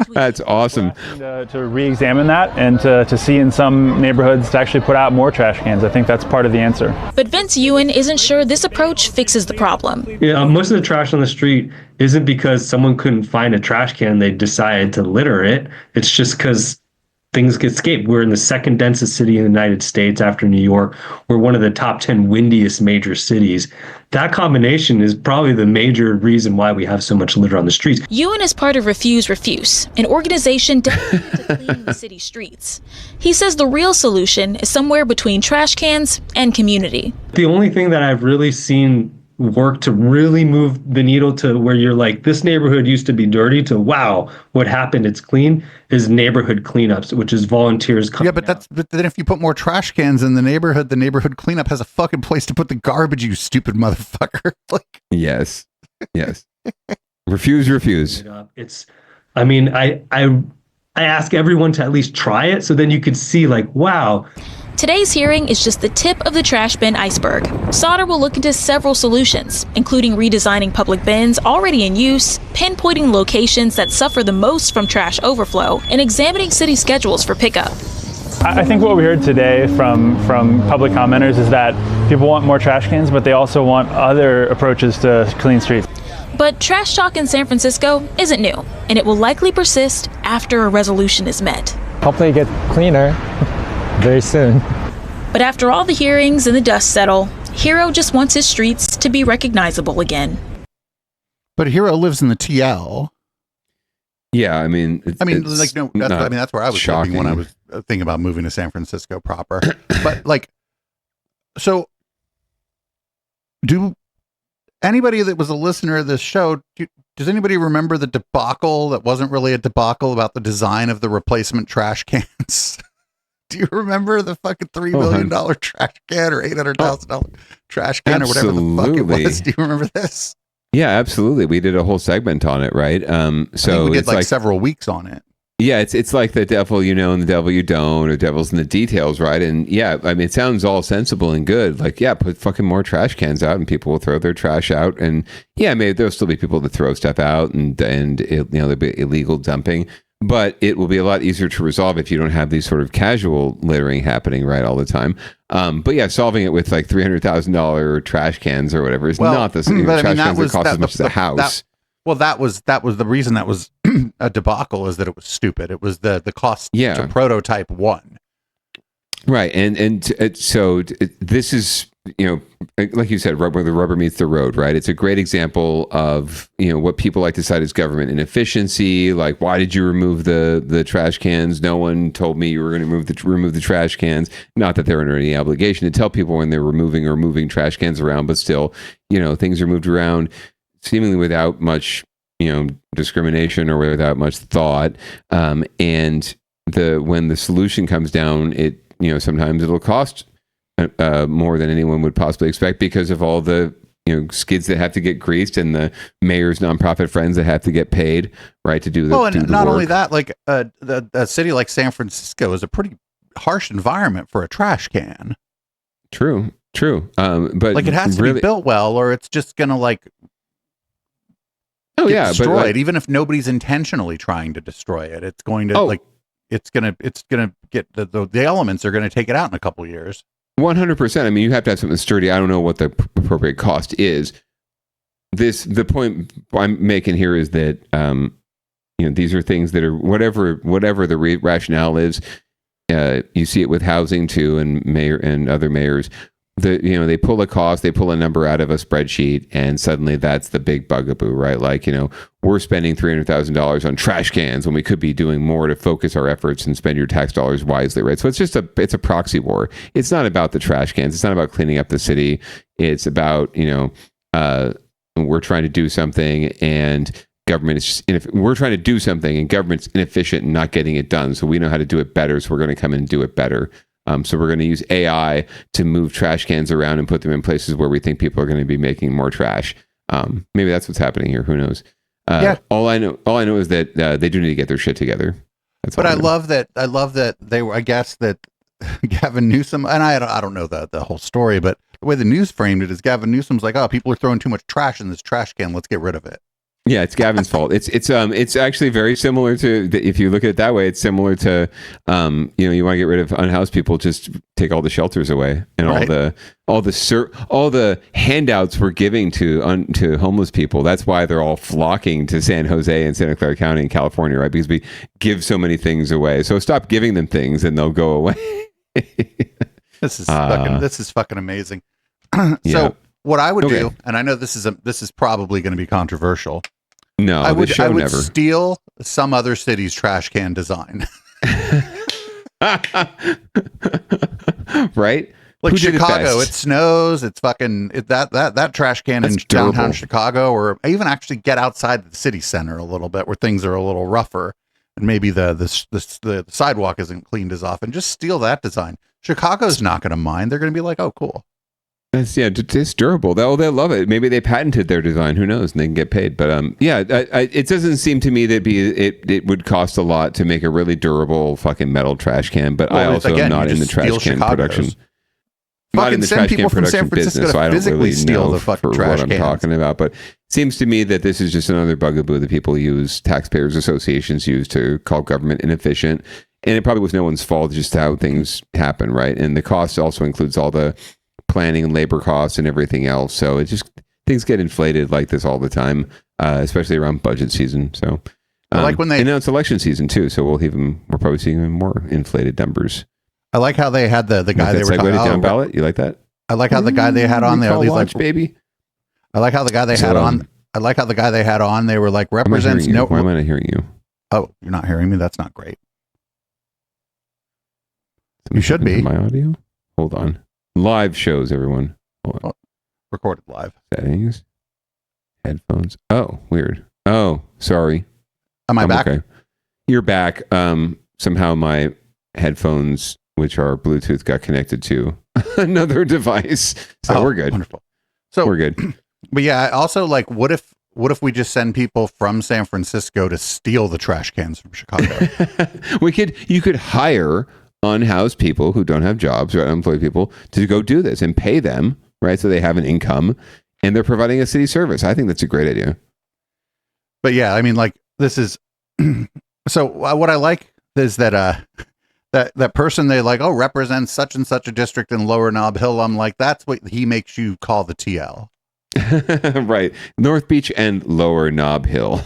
Speaker 3: That's awesome.
Speaker 27: To re-examine that and to see in some neighborhoods to actually put out more trash cans. I think that's part of the answer.
Speaker 8: But Vince Ewan isn't sure this approach fixes the problem.
Speaker 28: Yeah, most of the trash on the street isn't because someone couldn't find a trash can and they decided to litter it. It's just because things get escaped. We're in the second densest city in the United States after New York. We're one of the top 10 windiest major cities. That combination is probably the major reason why we have so much litter on the streets.
Speaker 8: Ewan is part of Refuse, an organization dedicated to cleaning the city streets. He says the real solution is somewhere between trash cans and community.
Speaker 28: The only thing that I've really seen work to really move the needle to where you're like, this neighborhood used to be dirty, to wow, what happened, it's clean, is neighborhood cleanups, which is volunteers coming
Speaker 2: but then if you put more trash cans in the neighborhood cleanup has a fucking place to put the garbage, you stupid motherfucker. Like,
Speaker 3: yes. Refuse.
Speaker 28: It's, I mean, I ask everyone to at least try it, so then you could see like, wow.
Speaker 8: Today's hearing is just the tip of the trash bin iceberg. Sauter will look into several solutions, including redesigning public bins already in use, pinpointing locations that suffer the most from trash overflow, and examining city schedules for pickup.
Speaker 27: I think what we heard today from public commenters is that people want more trash cans, but they also want other approaches to clean streets.
Speaker 8: But trash talk in San Francisco isn't new, and it will likely persist after a resolution is met.
Speaker 11: Hopefully it gets cleaner very soon.
Speaker 8: But after all the hearings and the dust settle, Hero just wants his streets to be recognizable again.
Speaker 2: But Hero lives in the TL.
Speaker 3: Yeah, I mean,
Speaker 2: that's where I was living when I was thinking about moving to San Francisco proper. But like, so do anybody that was a listener of this show, does anybody remember the debacle that wasn't really a debacle about the design of the replacement trash cans? Do you remember the fucking $3 million trash can or $800,000 trash can or whatever the fuck it was? Do you remember this?
Speaker 3: Yeah, absolutely. We did a whole segment on it, right? So
Speaker 2: we did
Speaker 3: it's
Speaker 2: like several weeks on it.
Speaker 3: Yeah, it's like the devil you know and the devil you don't, or devil's in the details, right? And yeah, I mean, it sounds all sensible and good. Like, yeah, put fucking more trash cans out and people will throw their trash out. And yeah, maybe there'll still be people that throw stuff out and there'll be illegal dumping. But it will be a lot easier to resolve if you don't have these sort of casual littering happening right all the time. But yeah, solving it with like $300,000 trash cans or whatever is not the same. Trash cans that cost as much as a house.
Speaker 2: That was the reason that was a debacle, is that it was stupid. It was the cost to prototype one.
Speaker 3: Right. So this is, like you said, where the rubber meets the road, right? It's a great example of, what people like to cite as government inefficiency. Like, why did you remove the trash cans? No one told me you were going to remove the trash cans. Not that they're under any obligation to tell people when they're removing or moving trash cans around, but still, things are moved around seemingly without much, discrimination or without much thought. And when the solution comes down, it, sometimes it'll cost more than anyone would possibly expect because of all the skids that have to get greased and the mayor's nonprofit friends that have to get paid, right, to do the
Speaker 2: and
Speaker 3: do the
Speaker 2: not
Speaker 3: work.
Speaker 2: only that, like a city like San Francisco is a pretty harsh environment for a trash can.
Speaker 3: True. But
Speaker 2: like it has to be built well, or it's just gonna destroy it. Even if nobody's intentionally trying to destroy it, it's going to it's gonna get the elements are gonna take it out in a couple of years.
Speaker 3: 100%. I mean, you have to have something sturdy. I don't know what the appropriate cost is. The point I'm making here is that these are things that are whatever the rationale is. You see it with housing too, and mayor and other mayors. They pull a cost, they pull a number out of a spreadsheet, and suddenly that's the big bugaboo, right? Like, we're spending $300,000 on trash cans when we could be doing more to focus our efforts and spend your tax dollars wisely, right? So it's a proxy war. It's not about the trash cans. It's not about cleaning up the city. It's about, we're trying to do something and government is we're trying to do something and government's inefficient and not getting it done. So we know how to do it better. So we're going to come in and do it better. So we're going to use AI to move trash cans around and put them in places where we think people are going to be making more trash. Maybe that's what's happening here. Who knows? All I know is that they do need to get their shit together.
Speaker 2: But I love that they were. I guess that Gavin Newsom, and I don't know the whole story, but the way the news framed it is Gavin Newsom's like, oh, people are throwing too much trash in this trash can. Let's get rid of it.
Speaker 3: Yeah, it's Gavin's fault. It's actually very similar to, if you look at it that way, it's similar to, you want to get rid of unhoused people, just take all the shelters away and right. all the handouts we're giving to homeless people. That's why they're all flocking to San Jose and Santa Clara County in California, right? Because we give so many things away. So stop giving them things and they'll go away.
Speaker 2: This is fucking amazing. So what I would do, and I know this is probably going to be controversial.
Speaker 3: No,
Speaker 2: I would
Speaker 3: never
Speaker 2: steal some other city's trash can design.
Speaker 3: Right?
Speaker 2: Like Chicago, it snows. It's fucking that trash can in downtown Chicago, or even actually get outside the city center a little bit where things are a little rougher and maybe the sidewalk isn't cleaned as often. Just steal that design. Chicago's not going to mind. They're going to be like, oh, cool.
Speaker 3: It's durable. They'll love it. Maybe they patented their design. Who knows? And they can get paid. But it doesn't seem to me that it would cost a lot to make a really durable fucking metal trash can. But I also am not in the trash can production. Not in the trash can production business, so I don't really know for what I'm talking about. But it seems to me that this is just another bugaboo that people use, taxpayers associations use to call government inefficient. And it probably was no one's fault, just how things happen, right? And the cost also includes all the planning and labor costs and everything else. So it just, things get inflated like this all the time, especially around budget season. So
Speaker 2: like when
Speaker 3: and now it's election season too. So we're probably seeing even more inflated numbers.
Speaker 2: I like how they had the guy they were talking
Speaker 3: about. Downballot. You like that?
Speaker 2: I like how the guy they had on there.
Speaker 3: Watch, baby.
Speaker 2: I like how the guy they had on. I like how the guy they had on. They were like represents no.
Speaker 3: Why am I not hearing you?
Speaker 2: Oh, you're not hearing me. That's not great. You should be.
Speaker 3: My audio. Hold on. Live shows, everyone.
Speaker 2: Recorded live.
Speaker 3: Settings. Headphones. Oh, weird. Oh, sorry.
Speaker 2: Am I back?
Speaker 3: Okay. You're back. Somehow my headphones, which are Bluetooth, got connected to another device. So we're good.
Speaker 2: Wonderful. So
Speaker 3: we're good.
Speaker 2: But yeah, also like, what if we just send people from San Francisco to steal the trash cans from Chicago?
Speaker 3: You could hire unhoused people who don't have jobs or unemployed people to go do this and pay them, right? So they have an income and they're providing a city service. I think that's a great idea.
Speaker 2: But yeah, I mean, like this is, so what I like is that, that person they like, represents such and such a district in Lower Nob Hill. I'm like, that's what he makes you call the TL.
Speaker 3: Right. North Beach and Lower Nob Hill.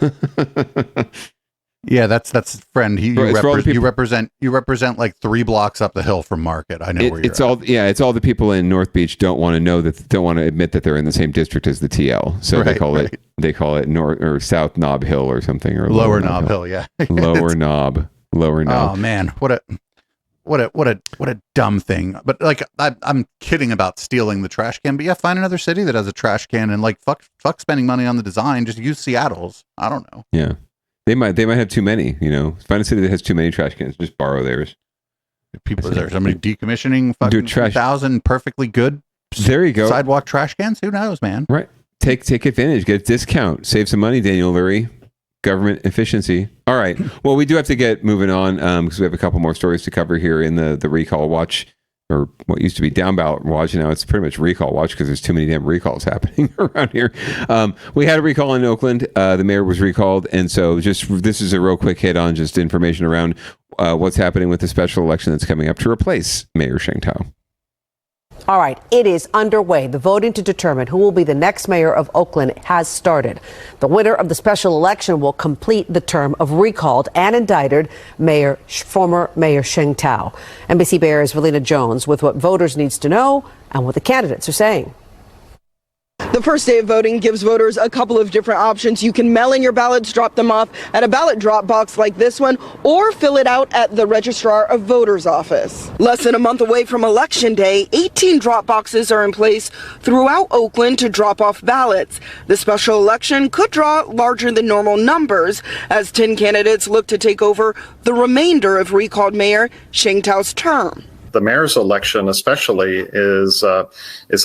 Speaker 2: Yeah, that's friend. You
Speaker 3: It's for all the people-
Speaker 2: represent like 3 blocks up the hill from Market. I know where you're
Speaker 3: it's all it's all the people in North Beach don't want to admit that they're in the same district as the TL. So they call it North or South Knob Hill or something, or
Speaker 2: Lower Knob Hill. Yeah.
Speaker 3: Lower Knob.
Speaker 2: Oh man, what a dumb thing. But like I'm kidding about stealing the trash can, but yeah, find another city that has a trash can and like fuck spending money on the design. Just use Seattle's. I don't know.
Speaker 3: Yeah. They might have too many, Find a city that has too many trash cans. Just borrow theirs.
Speaker 2: Is there somebody decommissioning fucking 2,000 perfectly good
Speaker 3: there you go.
Speaker 2: sidewalk trash cans? Who knows, man?
Speaker 3: Right. Take advantage. Get a discount. Save some money, Daniel Lurie. Government efficiency. All right. Well, we do have to get moving on because we have a couple more stories to cover here in the recall watch, or what used to be Downballot watch. Now it's pretty much recall watch because there's too many damn recalls happening around here. We had a recall in Oakland. The mayor was recalled. And so this is a real quick hit on just information around what's happening with the special election that's coming up to replace Mayor Sheng Tao.
Speaker 19: All right, it is underway. The voting to determine who will be the next mayor of Oakland has started. The winner of the special election will complete the term of recalled and indicted former Mayor Sheng Tao. NBC Bay Area's Valina Jones with what voters needs to know and what the candidates are saying.
Speaker 9: The first day of voting gives voters a couple of different options. You can mail in your ballots, drop them off at a ballot drop box like this one, or fill it out at the Registrar of Voters office. Less than a month away from Election Day, 18 drop boxes are in place throughout Oakland to drop off ballots. The special election could draw larger than normal numbers as 10 candidates look to take over the remainder of recalled Mayor Sheng Tao's term.
Speaker 10: The mayor's election especially is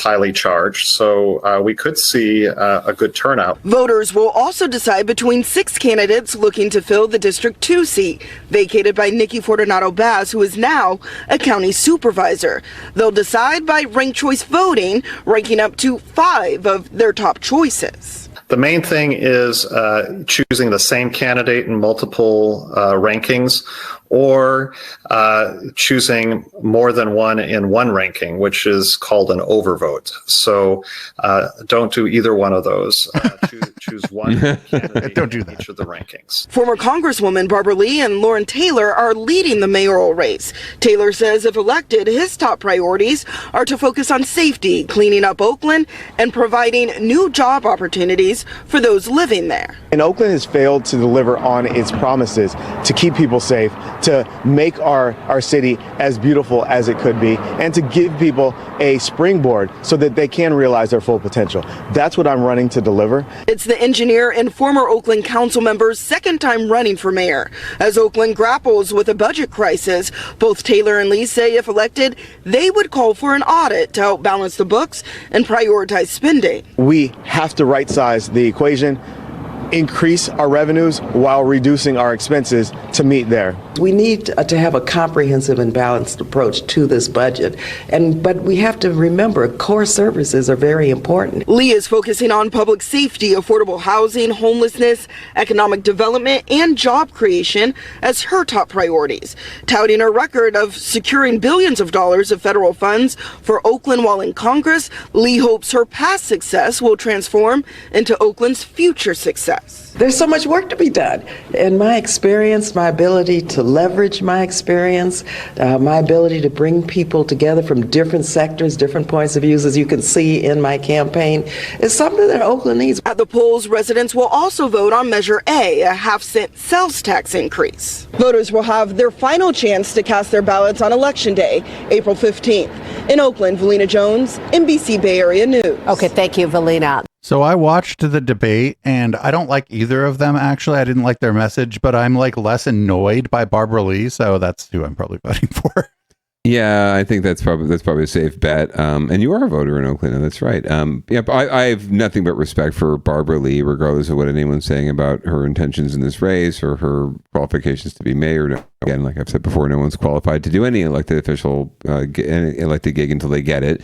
Speaker 10: highly charged, so we could see a good turnout.
Speaker 9: Voters will also decide between 6 candidates looking to fill the District 2 seat, vacated by Nikki Fortunato-Baz, who is now a county supervisor. They'll decide by ranked choice voting, ranking up to 5 of their top choices.
Speaker 10: The main thing is choosing the same candidate in multiple rankings, or choosing more than one in one ranking, which is called an overvote. So don't do either one of those. Choose one candidate
Speaker 2: don't do
Speaker 10: in
Speaker 2: that.
Speaker 10: each of the rankings.
Speaker 9: Former Congresswoman Barbara Lee and Lauren Taylor are leading the mayoral race. Taylor says if elected, his top priorities are to focus on safety, cleaning up Oakland, and providing new job opportunities for those living there.
Speaker 12: And Oakland has failed to deliver on its promises to keep people safe, to make our city as beautiful as it could be, and to give people a springboard so that they can realize their full potential. That's what I'm running to deliver.
Speaker 9: It's the engineer and former Oakland council member's second time running for mayor. As Oakland grapples with a budget crisis, both Taylor and Lee say if elected, they would call for an audit to help balance the books and prioritize spending.
Speaker 12: We have to right-size the equation, increase our revenues while reducing our expenses to meet there.
Speaker 13: We need to have a comprehensive and balanced approach to this budget, but we have to remember core services are very important.
Speaker 9: Lee is focusing on public safety, affordable housing, homelessness, economic development, and job creation as her top priorities, touting her record of securing billions of dollars of federal funds for Oakland while in Congress. Lee hopes her past success will transform into Oakland's future success.
Speaker 13: There's so much work to be done. And my experience, my ability to leverage my experience, my ability to bring people together from different sectors, different points of views, as you can see in my campaign, is something that Oakland needs.
Speaker 9: At the polls, residents will also vote on Measure A, a half-cent sales tax increase. Voters will have their final chance to cast their ballots on Election Day, April 15th. In Oakland, Valina Jones, NBC Bay Area News.
Speaker 19: Okay, thank you, Valina.
Speaker 2: So I watched the debate and I don't like either of them. Actually, I didn't like their message, but I'm like less annoyed by Barbara Lee. So that's who I'm probably voting for.
Speaker 3: Yeah, I think that's probably a safe bet. And you are a voter in Oakland, and that's right. I have nothing but respect for Barbara Lee, regardless of what anyone's saying about her intentions in this race or her qualifications to be mayor. Again, like I've said before, no one's qualified to do any elected official, any elected gig until they get it.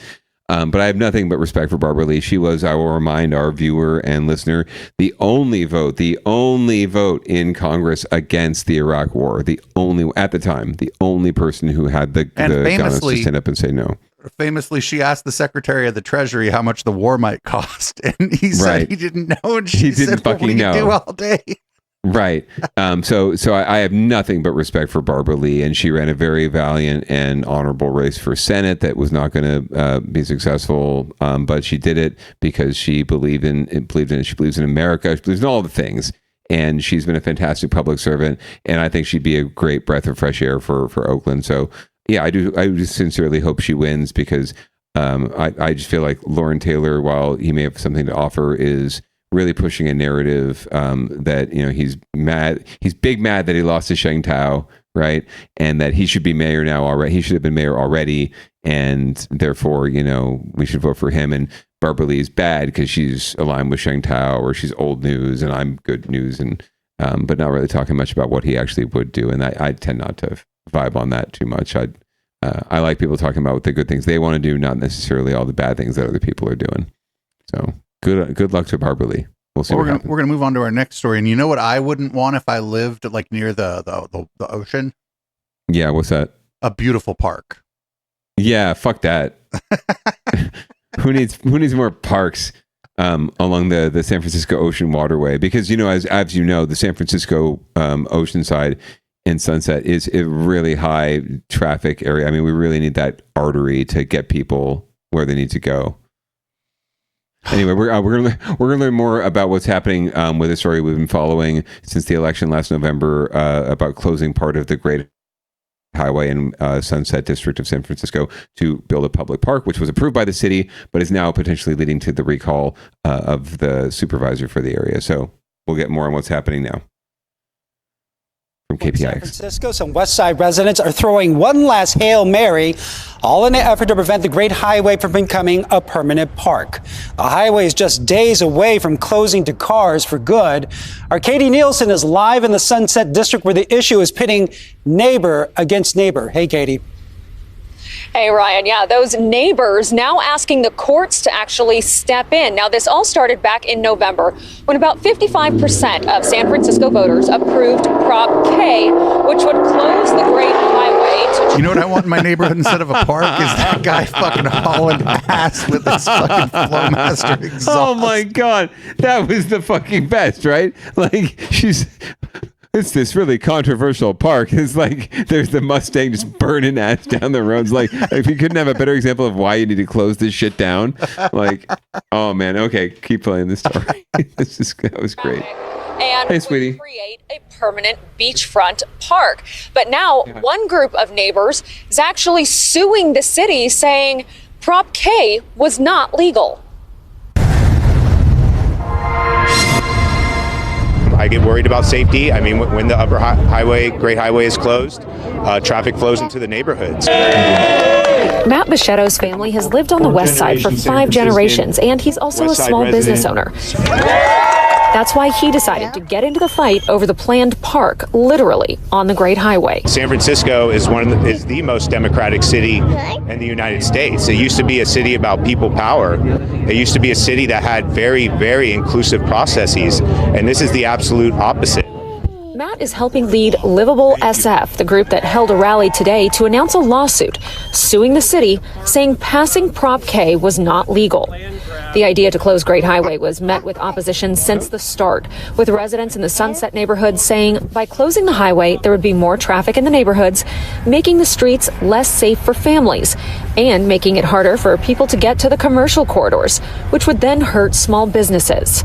Speaker 3: But I have nothing but respect for Barbara Lee. She was, I will remind our viewer and listener, the only vote in Congress against the Iraq War. At the time, the only person who had the guns to stand up and say no.
Speaker 2: Famously, she asked the Secretary of the Treasury how much the war might cost, and he said he didn't know, and she
Speaker 3: didn't
Speaker 2: said, "Well, what do you do all day?"
Speaker 3: Right. So I have nothing but respect for Barbara Lee, and she ran a very valiant and honorable race for Senate that was not going to be successful, but she did it because she believed in it. She believes in America. She believes in all the things, and she's been a fantastic public servant. And I think she'd be a great breath of fresh air for Oakland. So yeah, I do sincerely hope she wins because I just feel like Lauren Taylor, while he may have something to offer, is really pushing a narrative that, you know, he's mad that he lost to Sheng Tao, right? And that he should be mayor now already. He should have been mayor already, and therefore, you know, we should vote for him. And Barbara Lee is bad because she's aligned with Sheng Tao, or she's old news and I'm good news, and but not really talking much about what he actually would do. And I tend not to vibe on that too much. I like people talking about the good things they want to do, not necessarily all the bad things that other people are doing. So good luck to Barbara Lee. We'll see. We're
Speaker 2: gonna move on to our next story. And you know what I wouldn't want if I lived like near the ocean?
Speaker 3: Yeah, what's that?
Speaker 2: A beautiful park.
Speaker 3: Yeah, fuck that. Who needs more parks along the San Francisco Ocean Waterway? Because, you know, as you know, the San Francisco ocean side in Sunset is a really high traffic area. I mean, we really need that artery to get people where they need to go. Anyway, we're gonna learn more about what's happening with a story we've been following since the election last November about closing part of the Great Highway in Sunset District of San Francisco to build a public park, which was approved by the city, but is now potentially leading to the recall of the supervisor for the area. So we'll get more on what's happening now. From KPIX.
Speaker 5: San Francisco, some West Side residents are throwing one last Hail Mary, all in an effort to prevent the Great Highway from becoming a permanent park. The highway is just days away from closing to cars for good. Our Katie Nielsen is live in the Sunset District, where the issue is pitting neighbor against neighbor. Hey, Katie.
Speaker 1: Hey, Ryan. Yeah, those neighbors now asking the courts to actually step in. Now, this all started back in November when about 55% of San Francisco voters approved Prop K, which would close the Great Highway.
Speaker 2: You know what I want in my neighborhood instead of a park is that guy fucking hauling ass with his fucking Flowmaster exhaust.
Speaker 3: Oh my God. That was the fucking best, right? Like, it's this really controversial park. It's like there's the Mustang just burning ass down the roads. Like, if you couldn't have a better example of why you need to close this shit down. Like, oh man, okay, keep playing this story. That was great.
Speaker 1: And
Speaker 3: hey, sweetie.
Speaker 1: Create a permanent beachfront park. But now one group of neighbors is actually suing the city, saying Prop K was not legal.
Speaker 14: I get worried about safety. I mean, when the upper highway, Great Highway is closed, traffic flows into the neighborhoods.
Speaker 1: Matt Bichetto's family has lived on the West Side for 5 generations, and he's also a small business owner. That's why he decided to get into the fight over the planned park, literally on the Great Highway.
Speaker 14: San Francisco is is the most democratic city in the United States. It used to be a city about people power. It used to be a city that had very, very inclusive processes, and this is the absolute opposite.
Speaker 1: Matt is helping lead Livable SF, the group that held a rally today to announce a lawsuit suing the city, saying passing Prop K was not legal. The idea to close Great Highway was met with opposition since the start, with residents in the Sunset neighborhood saying by closing the highway, there would be more traffic in the neighborhoods, making the streets less safe for families, and making it harder for people to get to the commercial corridors, which would then hurt small businesses.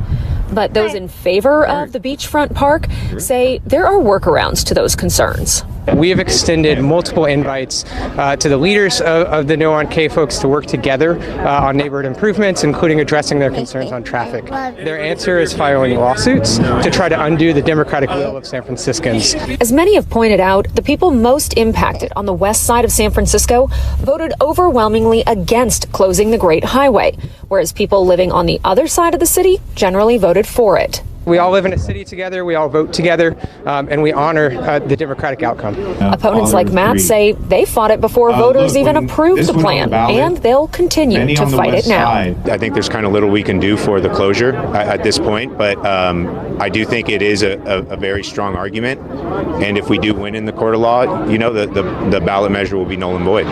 Speaker 1: But those in favor of the beachfront park say there are workarounds to those concerns.
Speaker 15: We have extended multiple invites to the leaders of the No on K folks to work together on neighborhood improvements, including addressing their concerns on traffic. Their answer is filing lawsuits to try to undo the democratic will of San Franciscans.
Speaker 1: As many have pointed out, the people most impacted on the west side of San Francisco voted overwhelmingly against closing the Great Highway, whereas people living on the other side of the city generally voted for it.
Speaker 15: We all live in a city together, we all vote together, and we honor the democratic outcome.
Speaker 1: Opponents like Matt say they fought it before voters even approved the plan, and they'll continue to fight it now.
Speaker 14: I think there's kind of little we can do for the closure at this point, but I do think it is a very strong argument, and if we do win in the court of law, you know, the ballot measure will be null and void.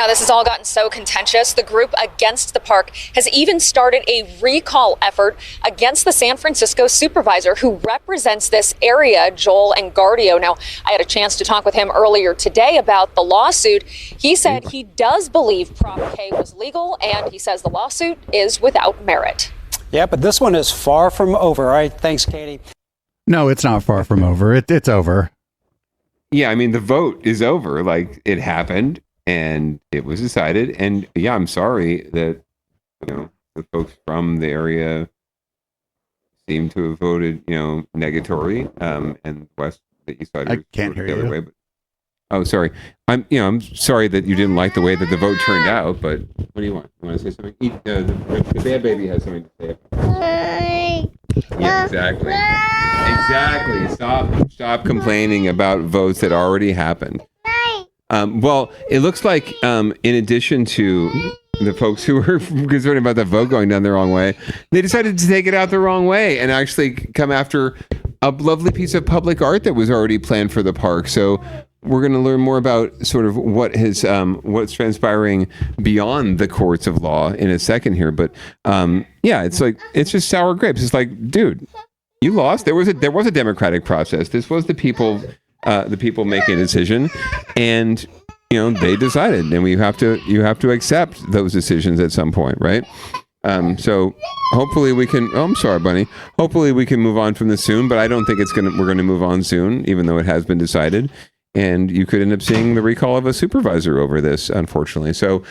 Speaker 1: Now, this has all gotten so contentious. The group against the park has even started a recall effort against the San Francisco supervisor who represents this area, Joel Engardio. Now, I had a chance to talk with him earlier today about the lawsuit. He said he does believe Prop K was legal, and he says the lawsuit is without merit.
Speaker 5: Yeah, but this one is far from over. All right, thanks, Katie.
Speaker 2: No, it's not far from over. It's over.
Speaker 3: Yeah, I mean, the vote is over. Like, it happened and it was decided. And yeah, I'm sorry that, the folks from the area seem to have voted, negatory. And West, the East Siders
Speaker 2: I can't hear
Speaker 3: the other
Speaker 2: you.
Speaker 3: way. But, oh, sorry. I'm sorry that you didn't like the way that the vote turned out. But what do you want? You want to say something? The bad baby has something to say. Yeah, exactly. Exactly. Stop complaining about votes that already happened. Well, it looks like in addition to the folks who were concerned about the vote going down the wrong way, they decided to take it out the wrong way and actually come after a lovely piece of public art that was already planned for the park. So we're going to learn more about sort of what's transpiring beyond the courts of law in a second here. But yeah, it's just sour grapes. It's like, dude, you lost. There was a democratic process. This was the people making a decision, and they decided, and you have to accept those decisions at some point, right? So hopefully we can. Oh, I'm sorry, Bunny. Hopefully we can move on from this soon, but I don't think we're going to move on soon, even though it has been decided. And you could end up seeing the recall of a supervisor over this, unfortunately. So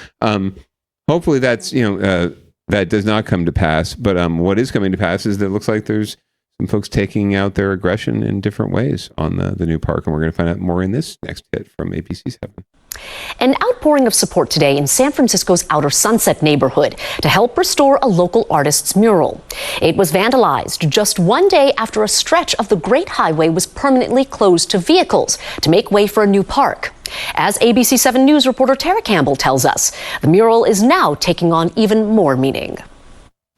Speaker 3: hopefully that's that does not come to pass. But what is coming to pass is that it looks like there's some folks taking out their aggression in different ways on the new park, and we're going to find out more in this next hit from ABC7.
Speaker 7: An outpouring of support today in San Francisco's Outer Sunset neighborhood to help restore a local artist's mural. It was vandalized just one day after a stretch of the Great Highway was permanently closed to vehicles to make way for a new park. As ABC7 News reporter Tara Campbell tells us, the mural is now taking on even more meaning.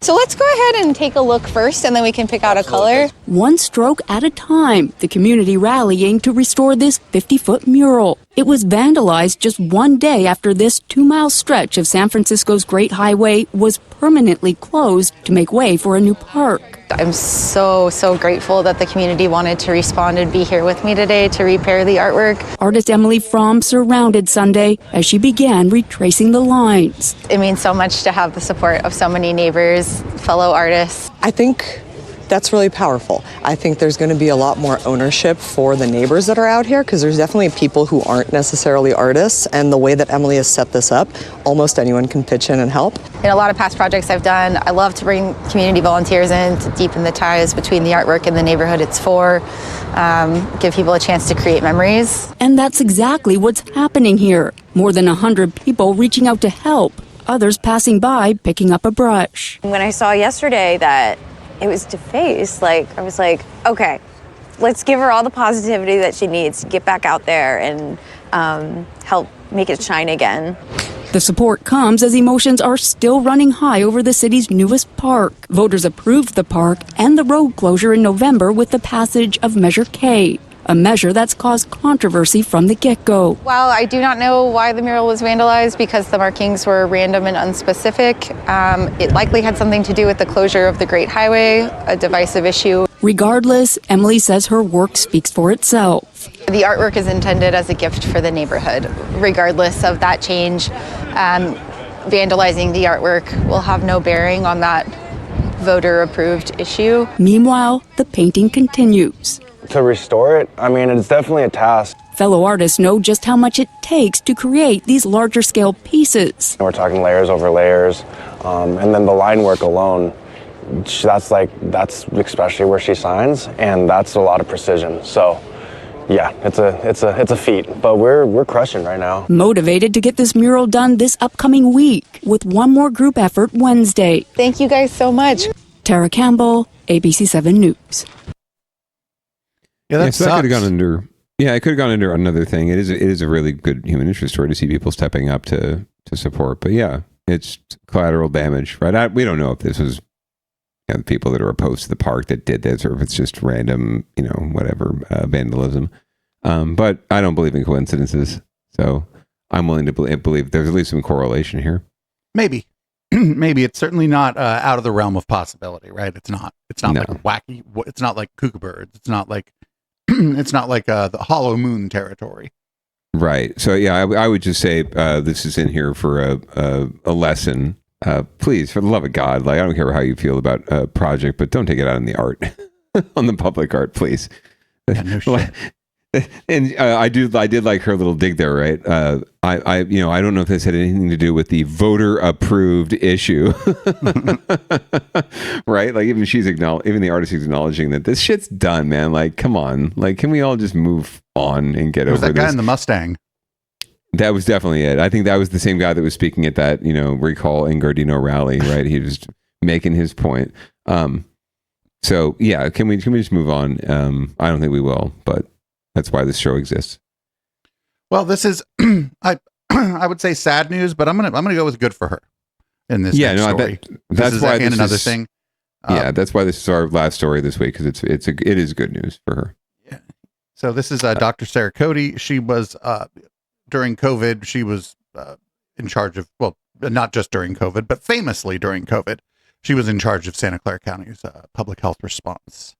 Speaker 16: So let's go ahead and take a look first, and then we can pick out a color.
Speaker 17: One stroke at a time, the community rallying to restore this 50-foot mural. It was vandalized just one day after this 2-mile stretch of San Francisco's Great Highway was permanently closed to make way for a new park.
Speaker 16: I'm so grateful that the community wanted to respond and be here with me today to repair the artwork.
Speaker 17: Artist Emily Fromm surrounded Sunday as she began retracing the lines.
Speaker 16: It means so much to have the support of so many neighbors, fellow artists.
Speaker 18: I think that's really powerful. I think there's going to be a lot more ownership for the neighbors that are out here, because there's definitely people who aren't necessarily artists, and the way that Emily has set this up, almost anyone can pitch in and help.
Speaker 16: In a lot of past projects I've done, I love to bring community volunteers in to deepen the ties between the artwork and the neighborhood it's for, give people a chance to create memories.
Speaker 17: And that's exactly what's happening here. More than 100 people reaching out to help, others passing by picking up a brush.
Speaker 16: When I saw yesterday that it was defaced, I was like, okay, let's give her all the positivity that she needs to get back out there and help make it shine again.
Speaker 17: The support comes as emotions are still running high over the city's newest park. Voters approved the park and the road closure in November with the passage of Measure K, a measure that's caused controversy from the get-go.
Speaker 16: While I do not know why the mural was vandalized because the markings were random and unspecific, it likely had something to do with the closure of the Great Highway, a divisive issue.
Speaker 17: Regardless, Emily says her work speaks for itself.
Speaker 16: The artwork is intended as a gift for the neighborhood. Regardless of that change, vandalizing the artwork will have no bearing on that voter-approved issue.
Speaker 17: Meanwhile, the painting continues.
Speaker 20: To restore it, I mean, it's definitely a task.
Speaker 17: Fellow artists know just how much it takes to create these larger scale pieces.
Speaker 20: We're talking layers over layers, and then the line work alone, that's especially where she signs, and that's a lot of precision. So yeah, it's a feat, but we're crushing right now.
Speaker 17: Motivated to get this mural done this upcoming week with one more group effort Wednesday.
Speaker 16: Thank you guys so much.
Speaker 17: Tara Campbell, ABC7 News.
Speaker 2: Yeah, that
Speaker 3: so that could have gone under. Yeah, it could have gone under another thing. It is a really good human interest story to see people stepping up to support. But yeah, it's collateral damage, right? We don't know if this was the people that are opposed to the park that did this, or if it's just random, whatever vandalism. But I don't believe in coincidences. So I'm willing to believe there's at least some correlation here.
Speaker 2: Maybe. Maybe it's certainly not out of the realm of possibility, right? It's not
Speaker 3: No.
Speaker 2: like wacky. It's not like cuckoo birds. It's not like the hollow moon territory.
Speaker 3: Right. So yeah, I would just say this is in here for a lesson. Please, for the love of God, like I don't care how you feel about a project, but don't take it out on the art, on the public art, please.
Speaker 2: Yeah, no shit.
Speaker 3: And I did like her little dig there, right? I don't know if this had anything to do with the voter approved issue, right? Like even the artist is acknowledging that this shit's done, man. Like, come on, like, can we all just move on and get over this?
Speaker 2: Was that guy in the Mustang?
Speaker 3: That was definitely it. I think that was the same guy that was speaking at that, recall Ingardino rally, right? He was making his point. So yeah, can we just move on? I don't think we will, but that's why this show exists.
Speaker 2: Well, this is I would say sad news, but I'm gonna go with good for her in this.
Speaker 3: Yeah,
Speaker 2: next
Speaker 3: no,
Speaker 2: story.
Speaker 3: that's why
Speaker 2: this another thing.
Speaker 3: That's why this is our last story this week, because it is good news for her.
Speaker 2: Yeah. So this is Dr. Sarah Cody. She was during COVID. She was in charge of, well, not just during COVID, but famously during COVID, she was in charge of Santa Clara County's public health response.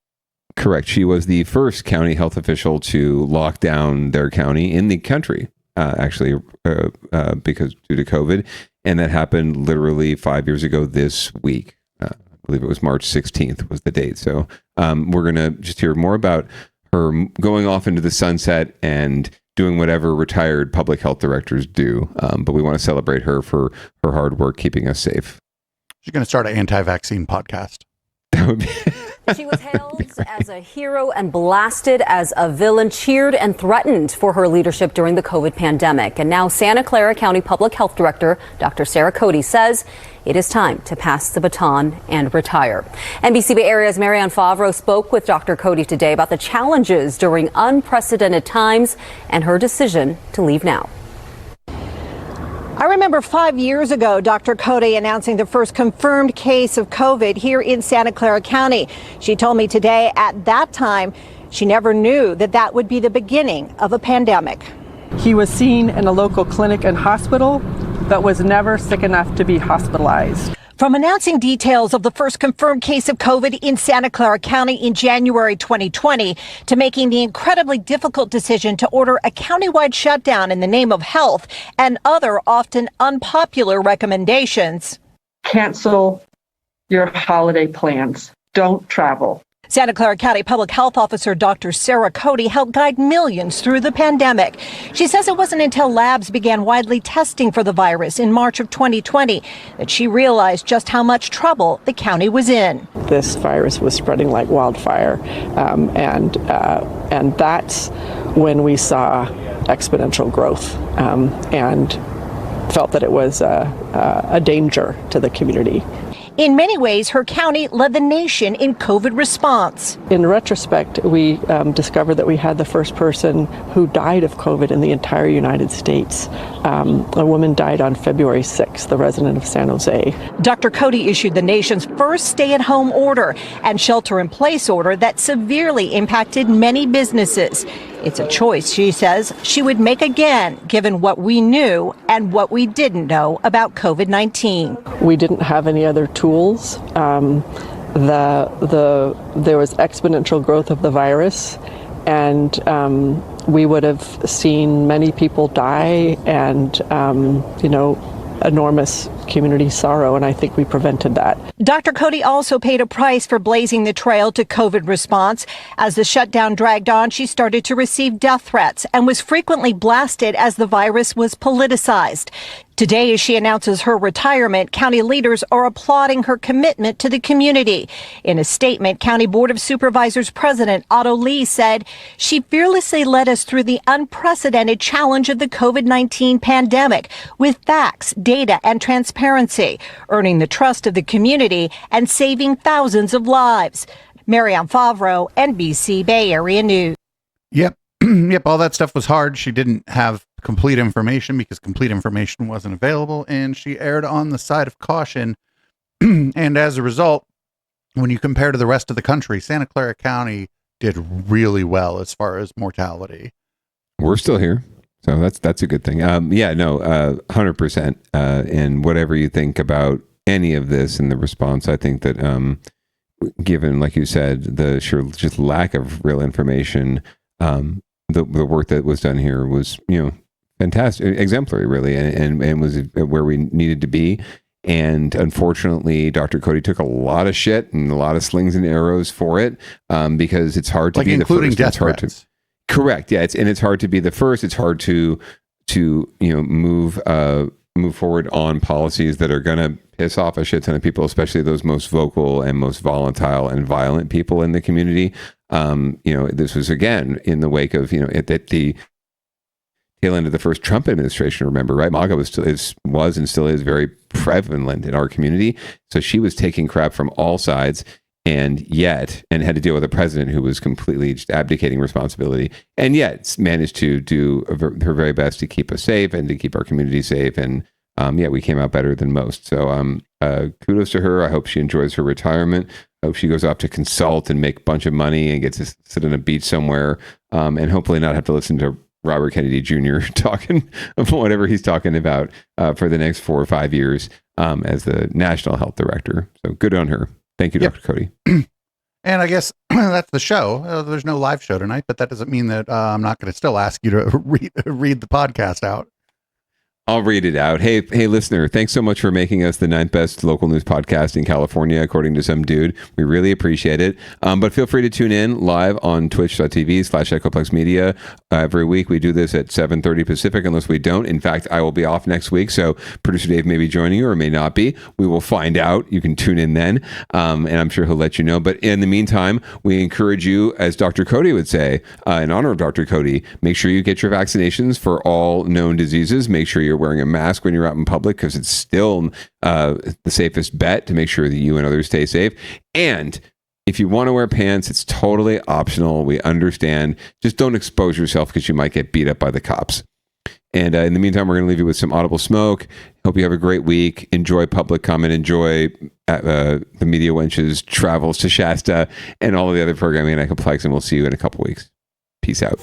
Speaker 3: Correct. She was the first county health official to lock down their county in the country, actually, because due to COVID. And that happened literally 5 years ago this week. I believe it was March 16th was the date. So we're going to just hear more about her going off into the sunset and doing whatever retired public health directors do. But we want to celebrate her for her hard work keeping us safe.
Speaker 2: She's going to start an anti-vaccine podcast.
Speaker 3: That would be...
Speaker 7: She was hailed as a hero and blasted as a villain, cheered and threatened for her leadership during the COVID pandemic. And now Santa Clara County Public Health Director Dr. Sarah Cody says it is time to pass the baton and retire. NBC Bay Area's Marianne Favreau spoke with Dr. Cody today about the challenges during unprecedented times and her decision to leave now.
Speaker 4: I remember 5 years ago, Dr. Cody announcing the first confirmed case of COVID here in Santa Clara County. She told me today at that time, she never knew that would be the beginning of a pandemic.
Speaker 6: He was seen in a local clinic and hospital, but was never sick enough to be hospitalized.
Speaker 4: From announcing details of the first confirmed case of COVID in Santa Clara County in January 2020 to making the incredibly difficult decision to order a countywide shutdown in the name of health and other often unpopular recommendations.
Speaker 6: Cancel your holiday plans. Don't travel.
Speaker 4: Santa Clara County Public Health Officer Dr. Sarah Cody helped guide millions through the pandemic. She says it wasn't until labs began widely testing for the virus in March of 2020 that she realized just how much trouble the county was in.
Speaker 6: This virus was spreading like wildfire, and that's when we saw exponential growth and felt that it was a danger to the community.
Speaker 4: In many ways, her county led the nation in COVID response.
Speaker 6: In retrospect, we discovered that we had the first person who died of COVID in the entire United States. A woman died on February 6th, the resident of San Jose.
Speaker 4: Dr. Cody issued the nation's first stay-at-home order and shelter-in-place order that severely impacted many businesses. It's a choice, she says, she would make again, given what we knew and what we didn't know about COVID-19.
Speaker 6: We didn't have any other tools. There was exponential growth of the virus, and we would have seen many people die and, enormous community sorrow, and I think we prevented that.
Speaker 4: Dr. Cody also paid a price for blazing the trail to COVID response. As the shutdown dragged on, she started to receive death threats and was frequently blasted as the virus was politicized. Today, as she announces her retirement, county leaders are applauding her commitment to the community. In a statement, County Board of Supervisors President Otto Lee said, "She fearlessly led us through the unprecedented challenge of the COVID-19 pandemic with facts, data, and transparency, earning the trust of the community and saving thousands of lives." Marianne Favreau, NBC Bay Area News.
Speaker 2: Yep. Yep. All that stuff was hard. She didn't have complete information because complete information wasn't available, and she erred on the side of caution. And as a result, when you compare to the rest of the country, Santa Clara County did really well as far as mortality.
Speaker 3: We're still here. So that's a good thing. 100%. And whatever you think about any of this and the response, I think that given, like you said, the sheer just lack of real information, the work that was done here was, fantastic, exemplary, really, and was where we needed to be. And unfortunately, Dr. Cody took a lot of shit and a lot of slings and arrows for it, because it's hard to be the first.
Speaker 2: Death threats.
Speaker 3: Correct. Yeah, it's hard to be the first. It's hard to move forward on policies that are going to piss off a shit ton of people, especially those most vocal and most volatile and violent people in the community. This was again in the wake of at the tail end of the first Trump administration. Remember, right? MAGA was and still is very prevalent in our community. So she was taking crap from all sides, and had to deal with a president who was completely just abdicating responsibility, and yet managed to do her very best to keep us safe and to keep our community safe. And we came out better than most. So kudos to her. I hope she enjoys her retirement. I hope she goes off to consult and make a bunch of money and gets to sit on a beach somewhere, and hopefully not have to listen to Robert Kennedy Jr. talking of whatever he's talking about for the next 4 or 5 years as the National Health Director. So good on her. Thank you, Dr. Cody.
Speaker 2: And I guess that's the show. There's no live show tonight, but that doesn't mean that I'm not going to still ask you to read the podcast out.
Speaker 3: I'll read it out. Hey, listener, thanks so much for making us the 9th best local news podcast in California, according to some dude. We really appreciate it. But feel free to tune in live on twitch.tv/Echoplex Media. Every week we do this at 7:30 Pacific, unless we don't. In fact, I will be off next week, so producer Dave may be joining you or may not be. We will find out. You can tune in then, and I'm sure he'll let you know. But in the meantime, we encourage you, as Dr. Cody would say, in honor of Dr. Cody, make sure you get your vaccinations for all known diseases. Make sure you're wearing a mask when you're out in public, because it's still the safest bet to make sure that you and others stay safe. And if you want to wear pants, it's totally optional. We understand. Just don't expose yourself, because you might get beat up by the cops. And in the meantime, we're going to leave you with some Audible Smoke. Hope you have a great week. Enjoy Public Comment. Enjoy the Media Wench's travels to Shasta and all of the other programming at Echoplex. And we'll see you in a couple weeks. Peace out.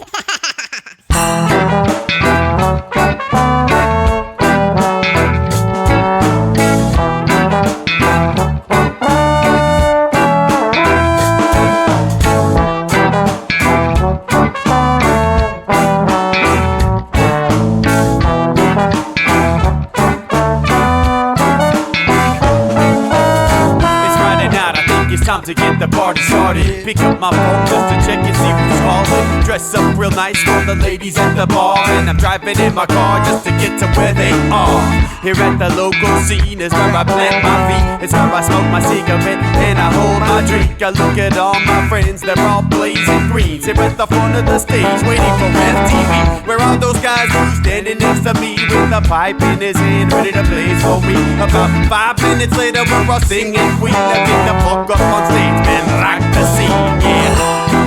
Speaker 21: Time to get the party started. Pick up my phone just to check and see who's calling. Dress up real nice for the ladies at the bar, and I'm driving in my car just to get to where they are. Here at the local scene is where I plant my feet. It's where I smoke my cigarette and I hold my drink. I look at all my friends, they're all blazing green. Here at the front of the stage waiting for MTV. Where are those guys who's standing next to me with a pipe in his hand ready to blaze for me? About 5 minutes later we're all singing Queen. Now get the fuck up on stage, man, rock the scene, yeah.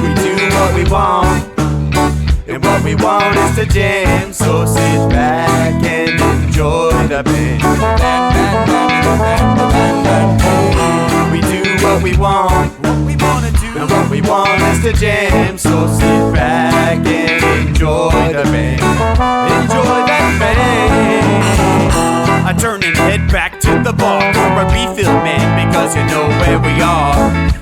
Speaker 21: We do what we want, and what we want is to jam. So sit back and enjoy the band. We do what we want, and what we want is to jam. So sit back and enjoy the band. Enjoy that band. I turn and head back to the bar for a refill, man, because you know where we are.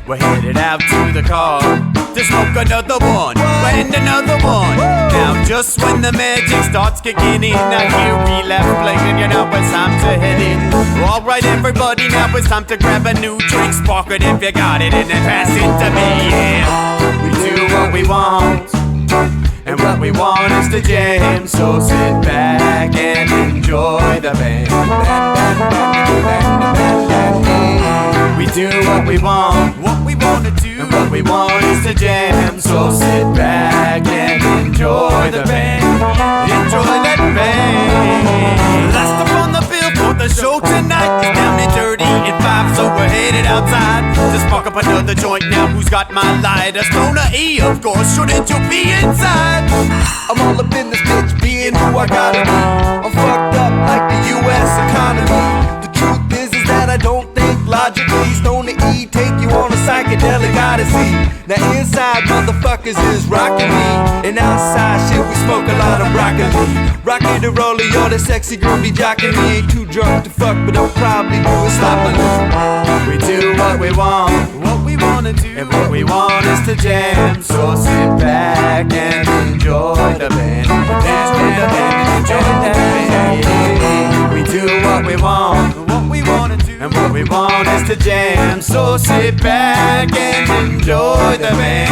Speaker 21: We're headed out to the car to smoke another one and another one. Now just when the magic starts kicking in, I hear relapse playing, you know it's time to head in. Alright everybody, now it's time to grab a new drink. Spark it if you got it and then pass it to me, yeah. We do what we want, and what we want is to jam. So sit back and enjoy the band. We do what we want, to do, and what we want is to jam. So sit back and enjoy the band. Enjoy that band. Last up on the bill for the show tonight is Down and Dirty at 5, so we're headed outside to spark up another joint. Now who's got my lighter? Stoner E, of course, shouldn't you be inside? I'm all up in this bitch, being who I gotta be. I'm fucked up like the U.S. economy. The truth is that I don't think logically. Stoner E take you on a psychedelic odyssey. Now inside motherfuckers is rocking me, And outside shit, we smoke a lot of broccoli. Rocky the roller, yo, the sexy girl be jocking me. Ain't too drunk to fuck, but I'll probably do it sloppily. We do what we want to do, and what we want is to jam. So sit back and enjoy the band. Enjoy the band. We do what we want to do, and what we want is to jam. So sit back and enjoy the band.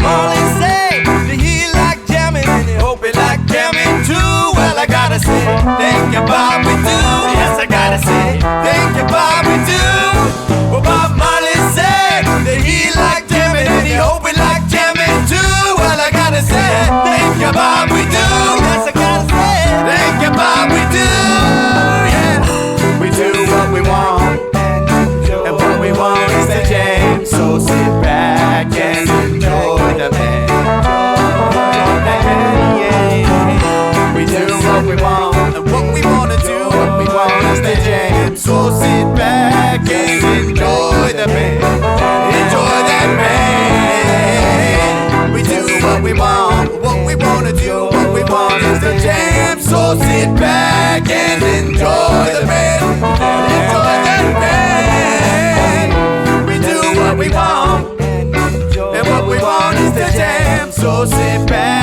Speaker 21: Molly say that he like jamming and he hope he like jamming too. Well, I gotta say, thank you, Bob, we do. Yes, I gotta say, thank you, Bob, we do. Well, Bob Marley said that he like jamming and he hope he like jamming too. Well, I gotta say, thank you, Bob, we do. Yes, I gotta say, thank you, Bob, we do. Yeah, we do what we want, and what we want is to jam. So sit back and enjoy the band. We do what we want, and what we want to do, what we want is to jam. So sit back and enjoy the band. Enjoy that band. We do what we want to do, what we want is to jam. So sit back and enjoy the band. Enjoy that band. We do what we want, and what we want is to jam. So sit back